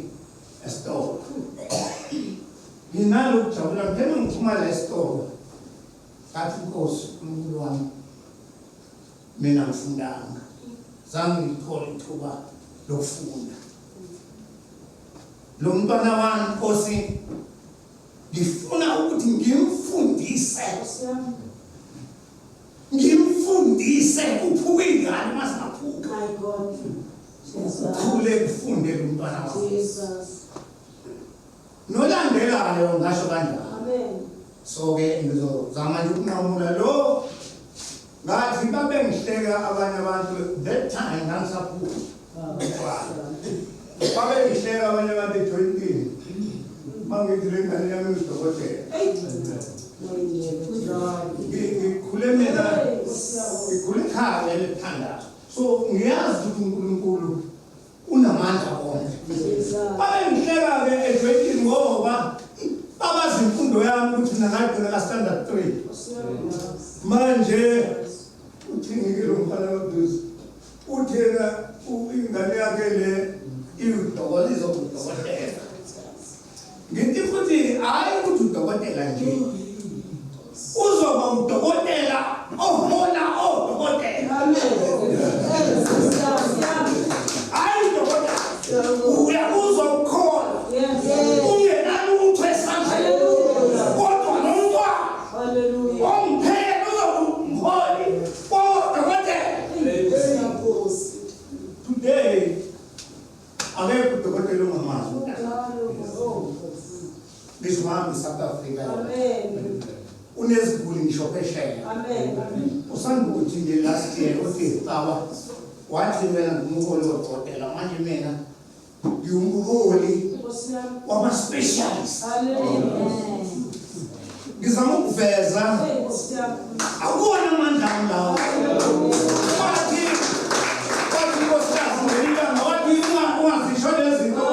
esitolo nginalo ukujabula ngithena ngiphuma la esitolo ngathi Nkosi uNkulunkulu wami mina ngifundanga zange ngithole ithuba lokufunda lo mntwana wami Nkosi ngifuna ukuthi ngimfundise uphuke ingane masingaphuka. My God. Ukhule kufunde lo mntwana wami. Jesus. Nolandelayo ngasho kanjalo. Amen. So ke ngizozama nje ukunqamula lo ngathi babe ngihleka abanye abantu that time ngisaphuka. Babe ngihleka abanye abantu ejointini. Mangithi le ngane yami udokotela. Ngikhule mina ngikhule ekhaya elithandayo. So ngiyazi ukuthi uNkulunkulu unamandla wonke. Babe ngihleka-ke ejointini ngoba babazi imfundo yami ukuthi mina ngagcina ka-standard 3. Manje uthi ngikile umfana kaDuzi uthi yena ingane yakhe le izokudokotela. Ngithi futhi hayi ukuthi udokotela nje uzoba udokotela ohola odokotela. Hayi udokotela uyakuzwa ukukhola ungenani ukuthi esandleni kodwa nomntwana omphela uzoba umholi wodokotela. Today akekho udokotela ongamazi. This one is South Africa. Amen. Uneziguli ngisho phesheya. Amen. Usanda ukuthi nje last year uthi baba wathi wena ngumholi wodokotela manje mina ngiyumholi wama specialists. Amen. ngizama ukuveza akuwona amandla lawo wathi nkosikazi ngelilanga wathi ungazisho lezi zinto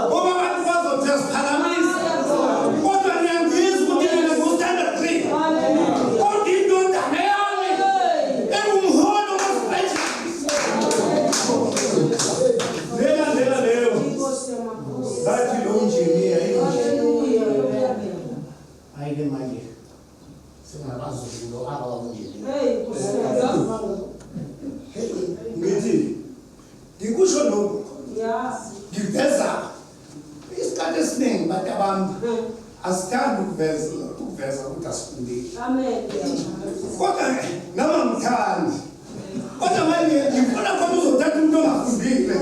ngoba abantu bazothi aziphakamisa kodwa ngiyangizwa ukuthi mina ngu-standard 3 kodwa indodana yami engumholi wesipeshalisti lela leyo zathi lo injiniya ayike manje singabazulu abawunjiniya ngithi ngikusho lokhu ngiveza isikhathi esiningi bantu abami asithandi ukuveza ukuthi asifundile kodwa nama ngithandi kodwa manje ngifuna khona uzothatha umuntu ongafundile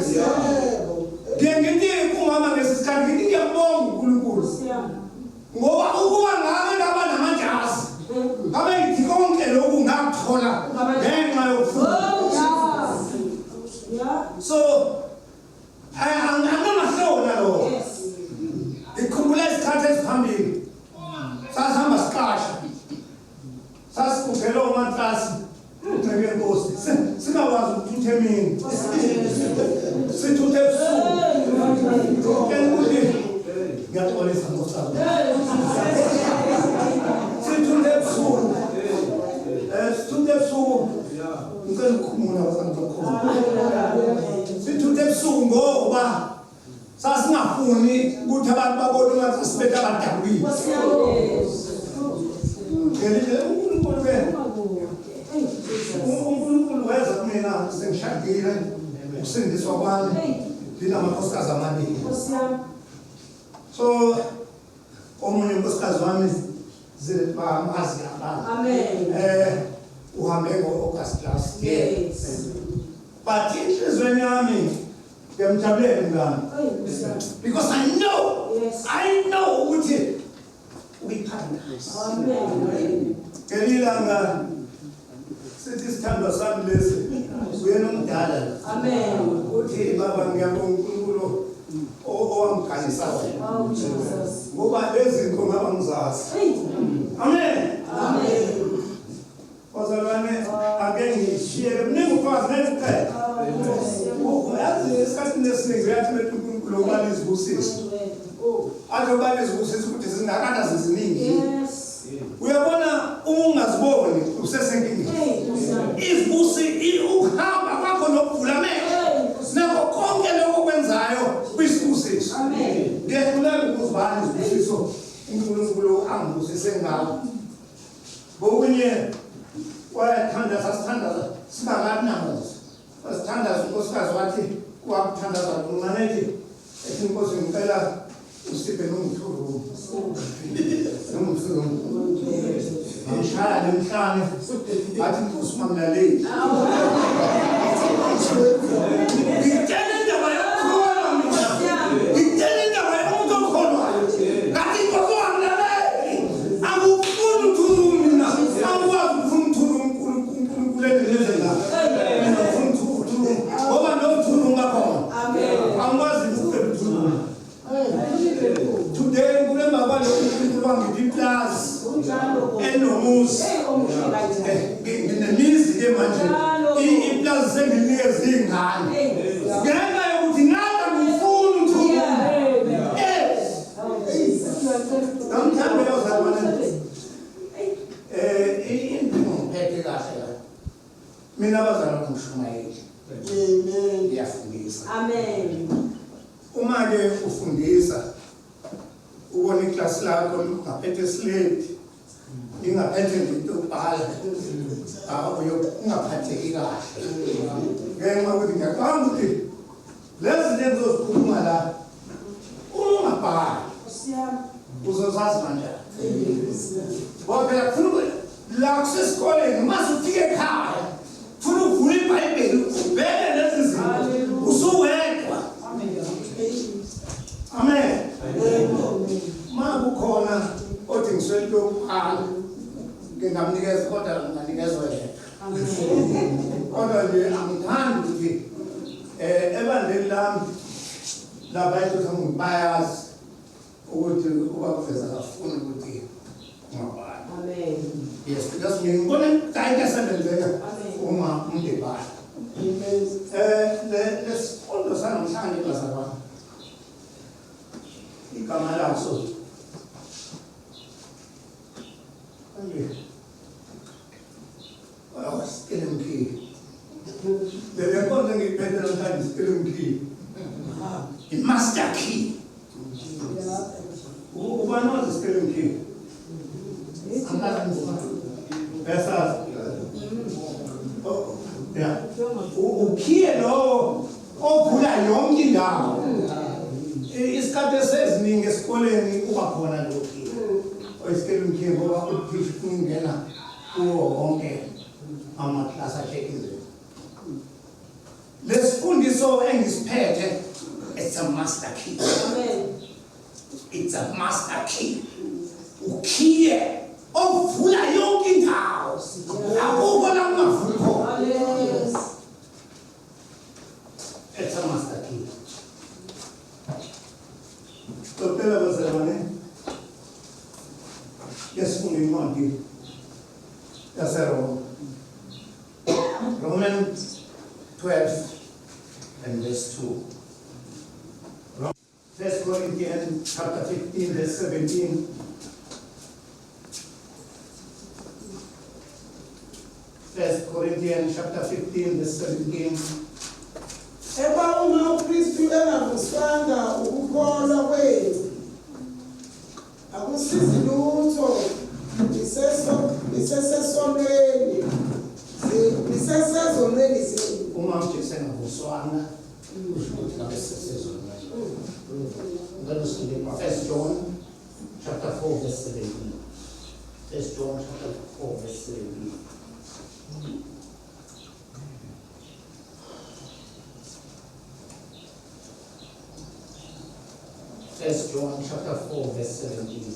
ngiye ngithi kumama ngesikhathi ngithi ngiyabonga uNkulunkulu ngoba ukuba ngabe ngaba namajazi ngabe ngithi konke lokhu ngakuthola ngenxa yokufunda. So angamahlona lo ngikhumbula isikhathi esiphambili sasihamba siqasha sasikhuphela umatrasi unceke Nkosi singakwazi ukuthutha emini sithuthe ebusuku ngiyaxolisa Nkosazana sithuthe ebusuku ngicela ukukhumula wasantokhona sithuthe ebusuku ngoba sasingafuni ukuthi abantu babone ukuthi sibetha abadabukile ngelile uNkulunkulu weza kumina sengishadile ukusindiswa kwami nginamakhosikaz amaningi. So omunye unkosikazi wami zibamazi abantu. Amen. Uhambe ngo-August last year. But inhlizweni yami ngiyamjabulela ngami. Because I know ukuthi uyiphanda. Amen. Ngelilanga sithi sithandwa sami lesi uyena omdala. Amen. Uthi baba ngiyabonga uNkulunkulu owamkhanyisa wena. Ngoba lezi zinto ngaba ngizazi. Amen. Amen. Bazalwane ake ngishiyele mningi ukwazi nesiqhele. Uyazi esikhathini esiningi uyathi bethi uNkulunkulu ubala izibusiso. Athi ubala izibusiso ukuthi zingakana ziziningi. Uyabona ungaziboni usesenkingeni. Izibusi ukuhamba kwakho nokuvula amehlo. Nakho konke lokho kwenzayo kwisibusiso. Amen. Ngiyathula ukuzibala izibusiso uNkulunkulu angibusise ngawo. Bokunye wayathanda sasithandaza singakabi namuzi. Sasithandaza unkosikazi wathi wakuthandaza uNcanethi ethi Nkosi ngicela usiphe nomthuru. Ngishaya nemhlane athi Nkosi mamlaleli. Ngitshela indaba yokukholwa mina. Ngitshela indaba yomuntu okholwayo. Ngathi Nkosi mamlaleli angufuni uthuru mina. Angikwazi ukufuna uthuru uNkulunkulu endleleni. Ngifuna uthuru ngoba nothuru ngakhona. Amen. Angikwazi ukuphela uthuru. Today ngulema kwalo uNkulunkulu wangipha iplaza enomuzi nginemizi ke manje iplaza senginikeza izingane ngenxa yokuthi ngabe ngifuna uthula namhlanje uzabona impilo ngiphethe kahle mina abazalwane ngishayeli amen ngiyafundisa amen. Uma ke ufundisa ubona iklasi lakho ungaphethe slate ingaphethe into ubhala ungaphatheki kahle ngenxa yokuthi ngiyacabanga ukuthi lezi zinto zokukhuluma la ungabhali uzozazi kanjani ngoba phela kufuna la kusesikoleni mase ufike ekhaya funa uvule iBhayibheli ubheke lezi zinto usuwedwa. Amen. Ma kukhona othi ngiswele lokuphala ngingamnikeza kodwa nginganikezwa yena. Kodwa nje angithandi ukuthi ebandleni lami labantu bayazi ukuthi kuba kuveza kafuni ukuthi Yes, because ngibona kayike sendenzeka uma umdebate. Lesifundo sanamhlanje bazalwane. Igama laso. Manje. Skilling key. The important thing is better than skilling key. The master key. Who knows the skilling key? Essa. Yeah. O que é lo? O pula yonke indawo. Isikhathi esiningi esikoleni uba khona lo key. Oyiskele umkhe ngoba uphishwe kungena kuwo wonke amaklasi ahlekile. Lesifundiso engisiphethe, it's a master key. Amen. It's a master key. Ukhiye ovula yonke indawo. Akukho la kungavuli khona. Yes. It's a master key. Topela bazalwane. Yesifundo incwadi yaseRoma. Romans 12 and verse 2. 1 Corinthians chapter 15 verse 17. 1 Corinthians chapter 15 verse 17. Eba uma uKristu engavusanga ukukholwa kwethu. Akusizi lutho. Isesesonweni. Isesezonweni zethu. Uma uJesu engavuswanga kusho ukuthi ngabe sesezonweni. Ngicela usinde 1 John chapter 4 verse 17. 1 John chapter 4 verse 17. First John chapter 4 verse 17.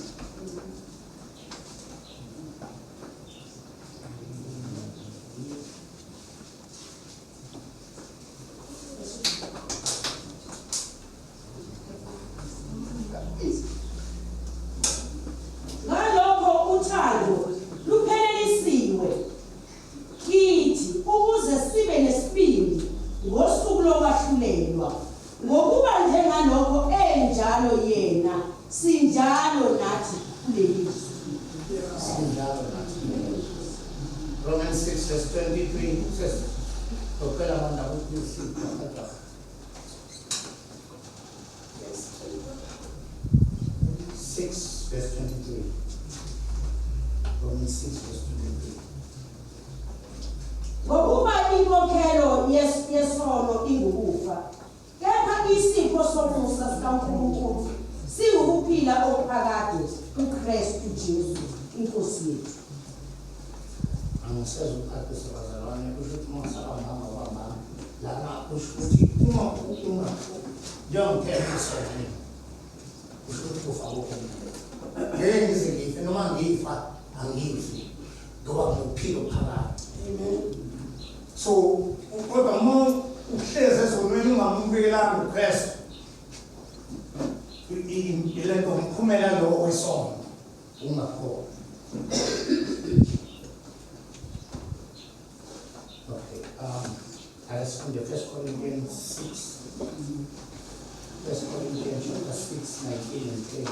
Ngalokho uthando luphelelisiwe kithi ukuze sibe nesibindi ngosuku lokwahlulelwa. Ngokuba njengalokho enjalo yena sinjalo nathi kulelizwe. Sinjalo nathi kulelizwe. Romans 6 verse 23 says, "Tokela manda ukuthi 6 verse 23. Romans 6 verse 23. Ngokuba inkokhelo yesono ingukufa. Kepha isipho somusa sikaNkulunkulu singukuphila okuphakade kuKristu Jesu inkosi yethu. Angiseza ukuphathisa bazalwane kusho ukuthi masabamba wabamba lana kusho ukuthi uma njengomthetho sona kusho ukuthi kufa lokho. Ngeke ngize ngife noma ngifa angifi ngoba ngiphila phakathi. Amen. So kodwa uma uhleze ezonweni ungamukelanga uKristu ilento umphumela lo wesono ungakhona. Okay, let's go to 1 Corinthians 6. 1 Corinthians chapter 6, 19 and 20.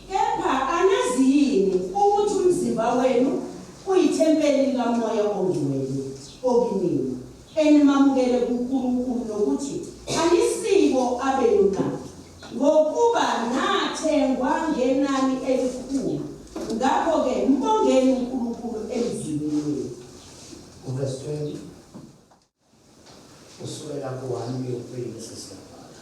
Kepha anazi yini ukuthi umzimba wenu uyithempeli likaMoya oNgcwele okini enimamukele kuNkulunkulu nokuthi anisibo abenu na ngokuba nathengwa ngenani elikhulu. Ngakho-ke mbongeni uNkulunkulu emzimeni wenu. Verse 20. Kusukela ku-1 uyophela sesiyabhala.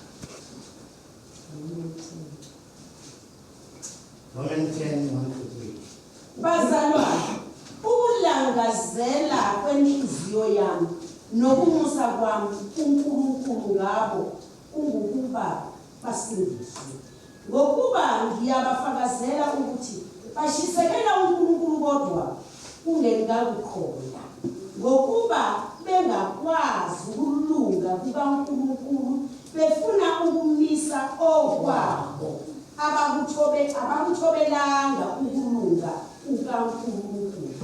Romans 10, 1 to 3. Bazalwane, ukulangazela kwenhliziyo yami nokumusa kwami uNkulunkulu ngabo kungukuba basindiswe. Ngokuba ngiyabafakazela ukuthi bashisekela uNkulunkulu kodwa kungenikakukhona. Ngokuba bengakwazi ukulunga ukwamandla kukaNkulunkulu befuna ukumisa okwabo abakuthobelanga ukulunga kukaNkulunkulu.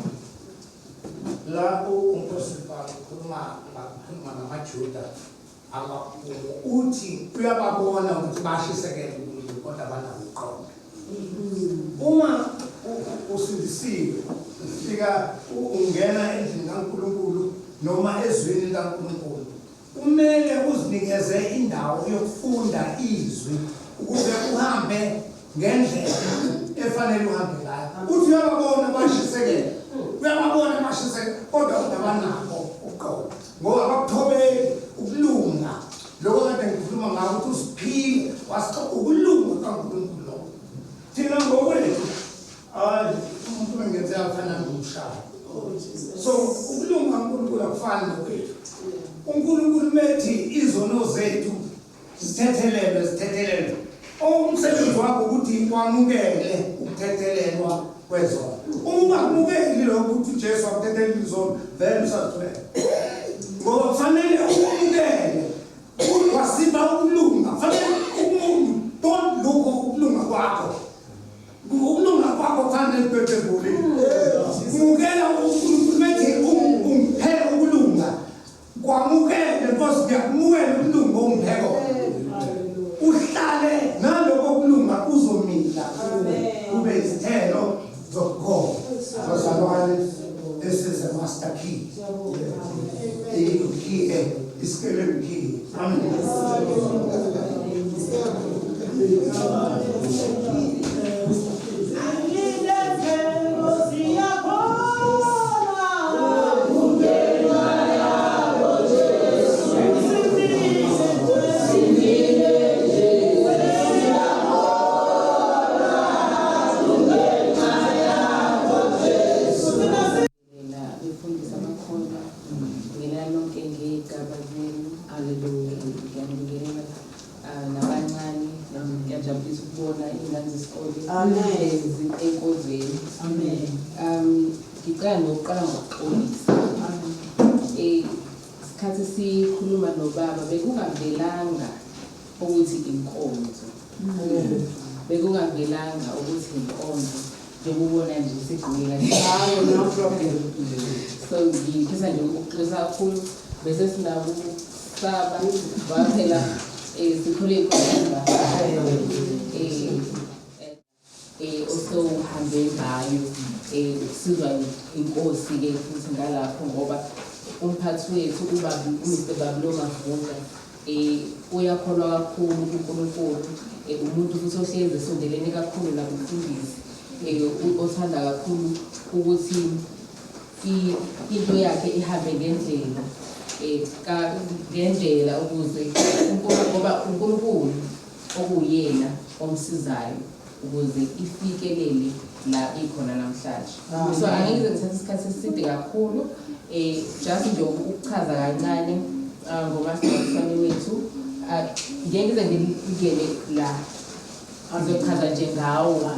Lapho unkosikazi ukhuluma namaJuda uthi uyababona ukuthi bashisekele uNkulunkulu kodwa banakuqonda. Uma usindisiwe ufika ungena endlini kaNkulunkulu noma ezweni likaNkulunkulu, kumele uzinikeze indawo yokufunda izwi ukuze uhambe ngendlela efanele uhambe ngayo. Uthi uyababona bashisekele, uyababona bashisekele kodwa abanakho uqobo ngoba bakuthobeli ukulunga. Lokho kade ngikhuluma ngako ukuthi usiphile wasixoxa ukulunga kaNkulunkulu lokho. Thina ngokwethu umuntu engenze afana nomshado. So ukulunga kaNkulunkulu akufani nokwethu. uNkulunkulu methi izono zethu zithethelelwe. Umsebenzi wakho ukuthi wamukele ukuthethelelwa kwezono. Uma ungamukeli lokho ukuthi uJesu akuthethelela izono, vele usathwele. Ngoba kufanele umukele wasipha ukulunga. Kufanele umuntu don't look ukulunga kwakho. Ukulunga kwakho kufanele kubhebhebule. Umukela uNkulunkulu methi umphele ukulunga. Kwamukele Nkosi, ngiyakumukela ukulunga umpheko. Uhlale naloko kulunga uzomila kube izithelo zokukhona. Bazalwane, this is a master key. The skeleton key. Amen. Enkonzweni. Ngicela nokuqala ngokuxolisa. Isikhathi sikhuluma nobaba bekungavelanga ukuthi inkonzo. Bekungavelanga ukuthi inkonzo. Njengobona nje sigcina. No problem. So ngifisa nje ukuxolisa kakhulu bese sinabo saba waphela sikhole ikhona. Also uhambe ngayo sizwa inkosi-ke futhi ngalapho ngoba umphathi wethu uMr Babulomavunda uyakholwa kakhulu kuNkulunkulu, umuntu futhi ohlezi esondelene kakhulu nakumfundisi, othanda kakhulu ukuthi into yakhe ihambe ngendlela ukuze ngoba uNkulunkulu okuyena omsizayo ukuze ifikelele la ikhona namhlanje. So angeke ngithathe isikhathi eside kakhulu, just nje ukuchaza kancane ngomasingcwabisane wethu. Ngeke ngingene la azochaza nje ngawo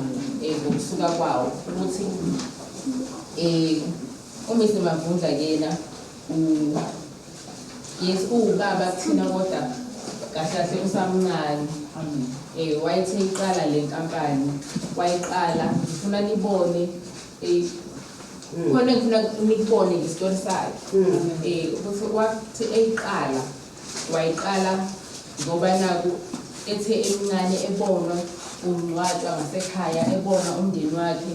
ngokusuka kwawo ukuthi uMr Mavundla yena yes ubaba kuthina kodwa kahle usamncane. Wayethe iqala le nkampani wayiqala ngifuna nibone khona ngifuna nikubone ngestori sakhe ukuthi wathi eyiqala wayiqala ngoba naku ethe emncane ebonwa unqwatshwa ngasekhaya, ebona umndeni wakhe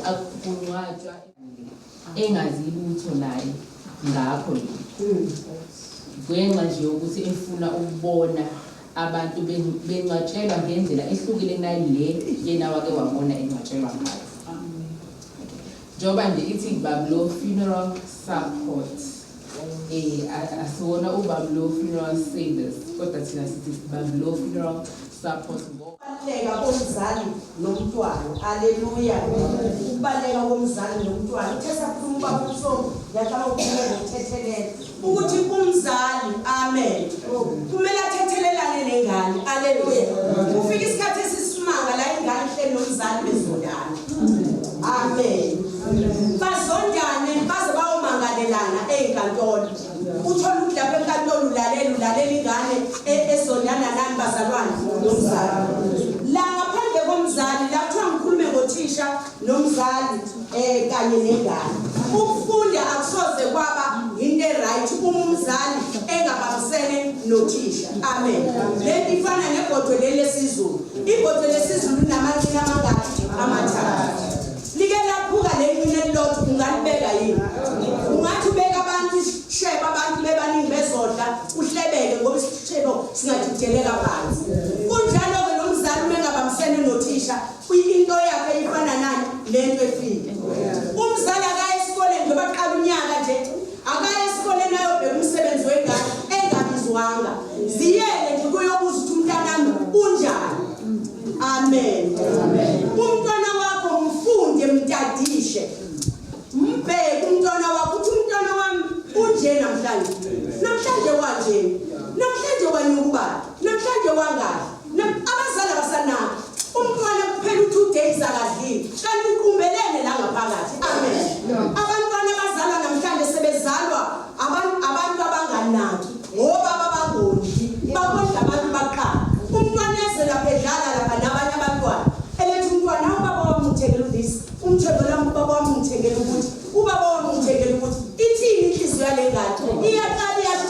akunqwatshwa engazi lutho naye ngakho ngenxa nje ukuthi efuna ukubona abantu benqatshelwa ngendlela ehlukile nale yena wake wabona enqatshelwa ngayo. Njoba nje ithi Babulo Funeral Support, asiwona uBabulo Funeral Savers kodwa thina sithi Babulo Funeral Support. Ukubaluleka komzali nomntwana, haleluya. Ukubaluleka komzali nomntwana uthetha kukhuluma ubaba uSombo, ngiyaqala ukukhuluma ngokuthethelele ukuthi umzali, amen, kumele athethelelane nengane, haleluya. Kufika isikhathi esisimanga la ingane ihleli nomzali bezondana, amen, bazondane baze bayomangalelana ezinkantolo. Uthola ukuthi lapha enkantolo ulalela ukulalela ingane esondana nani bazalwane nomzali. La ngaphandle komzali la kuthiwa ngikhulume ngothisha nomzali kanye nengane. Ukufunda akusoze kwaba into right uma umzali engabambisene nothisha. Amen. Le ifana nebhodwe lesizulu. Ibhodwe lesizulu linamanqini amangaki? Amathathu. Like laphuka lencine elilodwa ungalibeka yini? Ungathi ubeka abantu isheba abantu bebaningi bezodla uhlebeke ngoba isishebo singajideleka phansi. Kunjalo ke nomzali uma engabambisene nothisha into yakhe ifana nani? Lento efile. Umzali akaye esikoleni ngoba aqala unyaka nje akaye esikoleni ayobheka umsebenzi wengane engabizwanga. Ziyele nje kuyobuza ukuthi umntanami unjani. Amen. Umntwana wakho mfunde mtadishe. Mbheke umntwana wakho uthi umntwana wami unje namhlanje. Namhlanje wanje. Namhlanje wanyukuba. Namhlanje wangala. Abazali abasanaka. Umntwana kuphela 2 days akadlile. Kanti ukumbelene la ngaphakathi. Amen. Abantwana abazalwa namhlanje sebezalwa abantu abanganaki. Ngoba babangondli. Babondla abantu baqala. Umntwana eze lapha edlala lapha nabanye abantwana. Elethi umntwana ubaba wami uthengele this. Umthengele ubaba wami uthengele ukuthi. Ubaba wami uthengele ukuthi. Ithini inhliziyo yale ngane? Iyaqala yathi,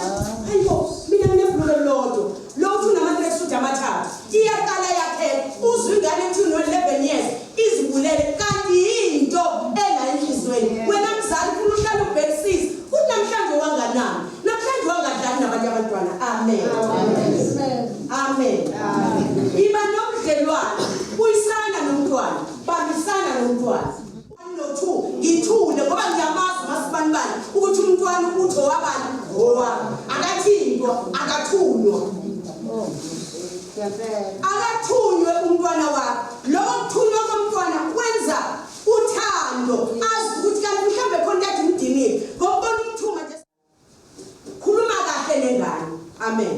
hayibo, mina nginebhuluko lodwa. Lokhu unama-tracksuit amathathu. Iyaqala yakhe uzwe ingane ethi no-11 years izibulele kanti yinto ela enhliziyweni. Wena mzali ufuna uhlala ubhekisisa ukuthi namhlanje wanganani. Namhlanje wangadlali nabanye abantwana. Amen. Amen. Iba nobudlelwane. Uyisana nomntwana. Bambisana nomntwana. 1 no 2 ngithule ngoba ngiyamazi masibanibani ukuthi umntwana utho wabani owami. Akathintwa, akathunywa. Akathunywe umntwana wakho. Lokho kuthunywa komntwana kwenza uthando. Azi ukuthi kanti mhlambe khona kade ngidinile. Ngokubona umthuma nje. Khuluma kahle nengane. Amen.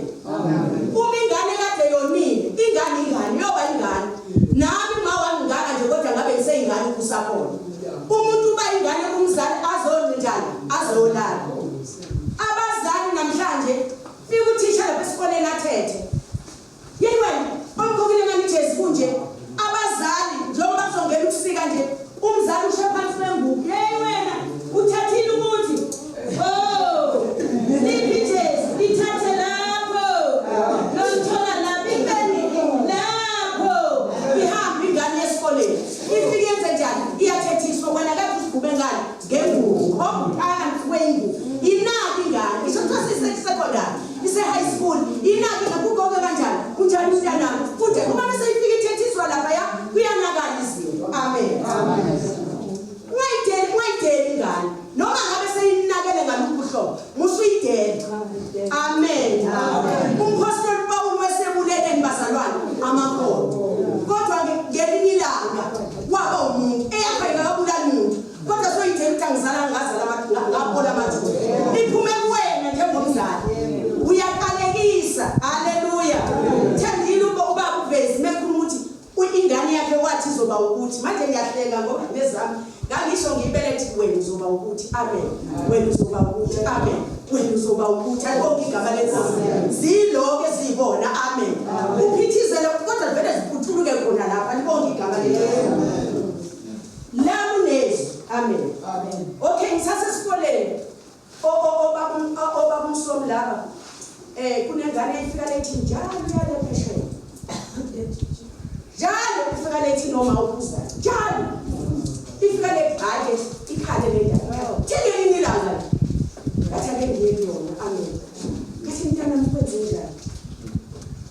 Uma ingane kade yonile, ingane yoba ingane. Nami mawami ngaka nje kodwa ngabe ngiseyingane kusakhona. Umuntu uba ingane kumzali azonke njalo, azolala. Abazali namhlanje fika uthisha lapha esikoleni athethe. Yini wena? Omkhokile ngani Jesu kunje? Abazali njengoba bazongena ukusika nje, umzali usha phansi kwengubo. Yey wena, uthathile ukuthi. Oh! Liphi Jesu? Lithathe lapho. Lolithola lapha ibeni. Lapho. Ihamba ingane esikoleni. Ifike yenze njani? Iyathethiswa wena kade usigube ngani? Ngengubo. Phansi kwengubo. Inaki ingane. Isothatha secondary. Ise high school. Inaki ngakugoke kanjani? Kunjani umntanami? Futhi uma bese ifika ithethiswa lapha ya kuyanakala izinto. Amen. Wayidela ingane. Noma ngabe seyinakele ngalumbuhlobo, musuyidela. Amen. Umpostoli Paul wesebuleleni bazalwane amakhono. Kodwa ngelinye ilanga waba umuntu eyakhe ngabulala umuntu. Kodwa soyidela utangizala ngazala ngaphola amathulu. Iphume kuwena njengomzali. Uyakalekisa. Haleluya. Thandile ubaba uvezi mekhuluma ukuthi ingane yakhe wathi izoba ukuthi. Manje ngiyahleka ngoba nezami ngangisho ngiyibelethi wena uzoba ukuthi. Amen. Wena uzoba ukuthi. Amen. Wena uzoba ukuthi. Ayibonke igama lenkosi. Ziloko ezibona. Amen. Uphithizele kodwa vele ziphuthuluke khona lapha. Ayibonke igama lenkosi. Lamunezi. Amen. Okay, ngithatha esikoleni. Obaba umsomi laba. Kunengane ifika lethi njalo yale phesheni. Njalo ifika lethi noma ubuza. Njalo ifika lebhake ikhale lendaba. Thele nilanga. Ngathi ake ngiyona. Amen. Ngathi mntana mkwenze njani?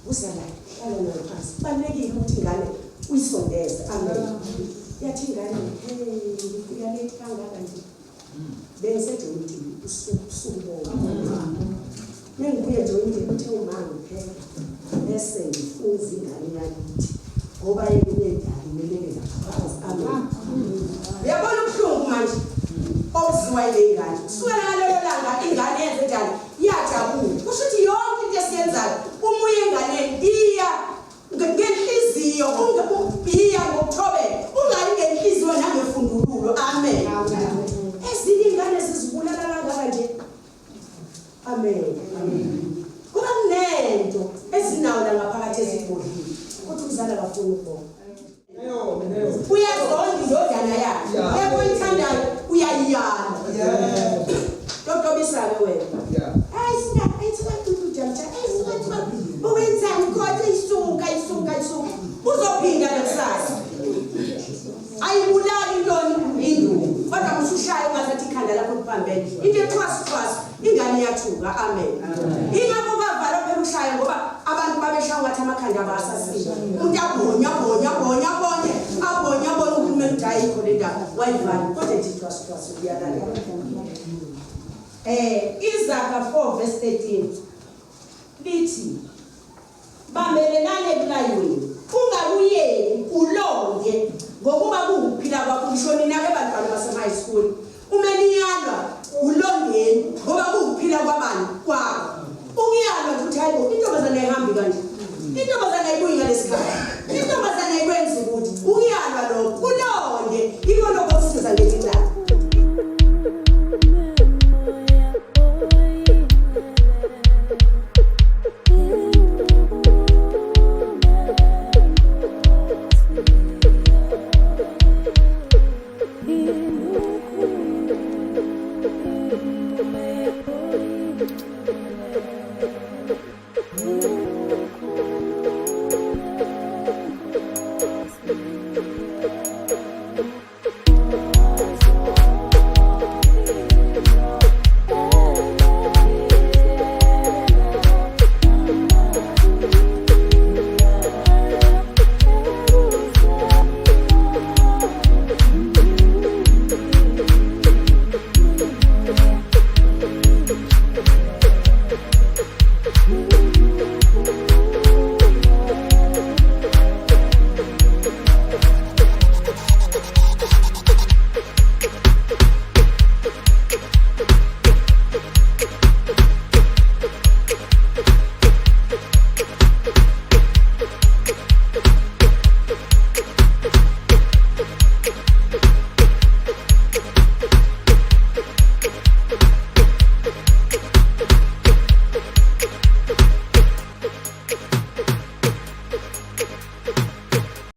Usala hlala nayo phansi. Balekile ukuthi ingane uyisondeze. Amen. Yathi ingane ifika lethi kangaka nje. Bengisejoyinti usubona. Nengibuye joyinti uthe umama phela. Bese ngifuza ingane yakithi. Ngoba yekunendaba imelele lapha. Amen. Yabona ubuhlungu manje. Oziwa ile ngane. Kusukela ngalelo langa ingane yenze njani? Iyajabula. Kusho ukuthi yonke into esiyenzayo umuye ingane iya ngenhliziyo iya ngokuthobela. Ungayi ngenhliziyo nangefundululo. Amen. Ezinye ingane sizibulala kangaka nje. Amen. Kuba ebhodini ukuthi umzali akafuni ukubona Leyo. uyazonda indodana yakhe ekuyithandayo uyayiyala totobisa-ke wena Yeah. uwenzani kodwa isuka uzophinda nakusasa ayibulali intoni induku kodwa musushaya ungazathi ikhanda lakho liphambene into ethwasithwasa ingane iyathuka amen ingakho bavala phela ushaya ngoba abantu babeshaya ngathi amakhanda abasasile umuntu abhonya uhulumeni ukuthi ayikho le ndaba wayivali kodwa ethi thwasithwasa uyalalela Izaga 4 verse 13 lithi bamelelane kulayweni ungakuyeki ulonge ngokuba kuuphila kwakho ushonini ake bantwana base high school umeniyalwa ulongeni ngoba kuuphila kwabani kwakho ukuyalwa ukuthi hayibo intombazana ehambi kanje intombazana ayibuyi ngalesikhathi intombazana ayikwenzi ukuthi ukuyalwa lokho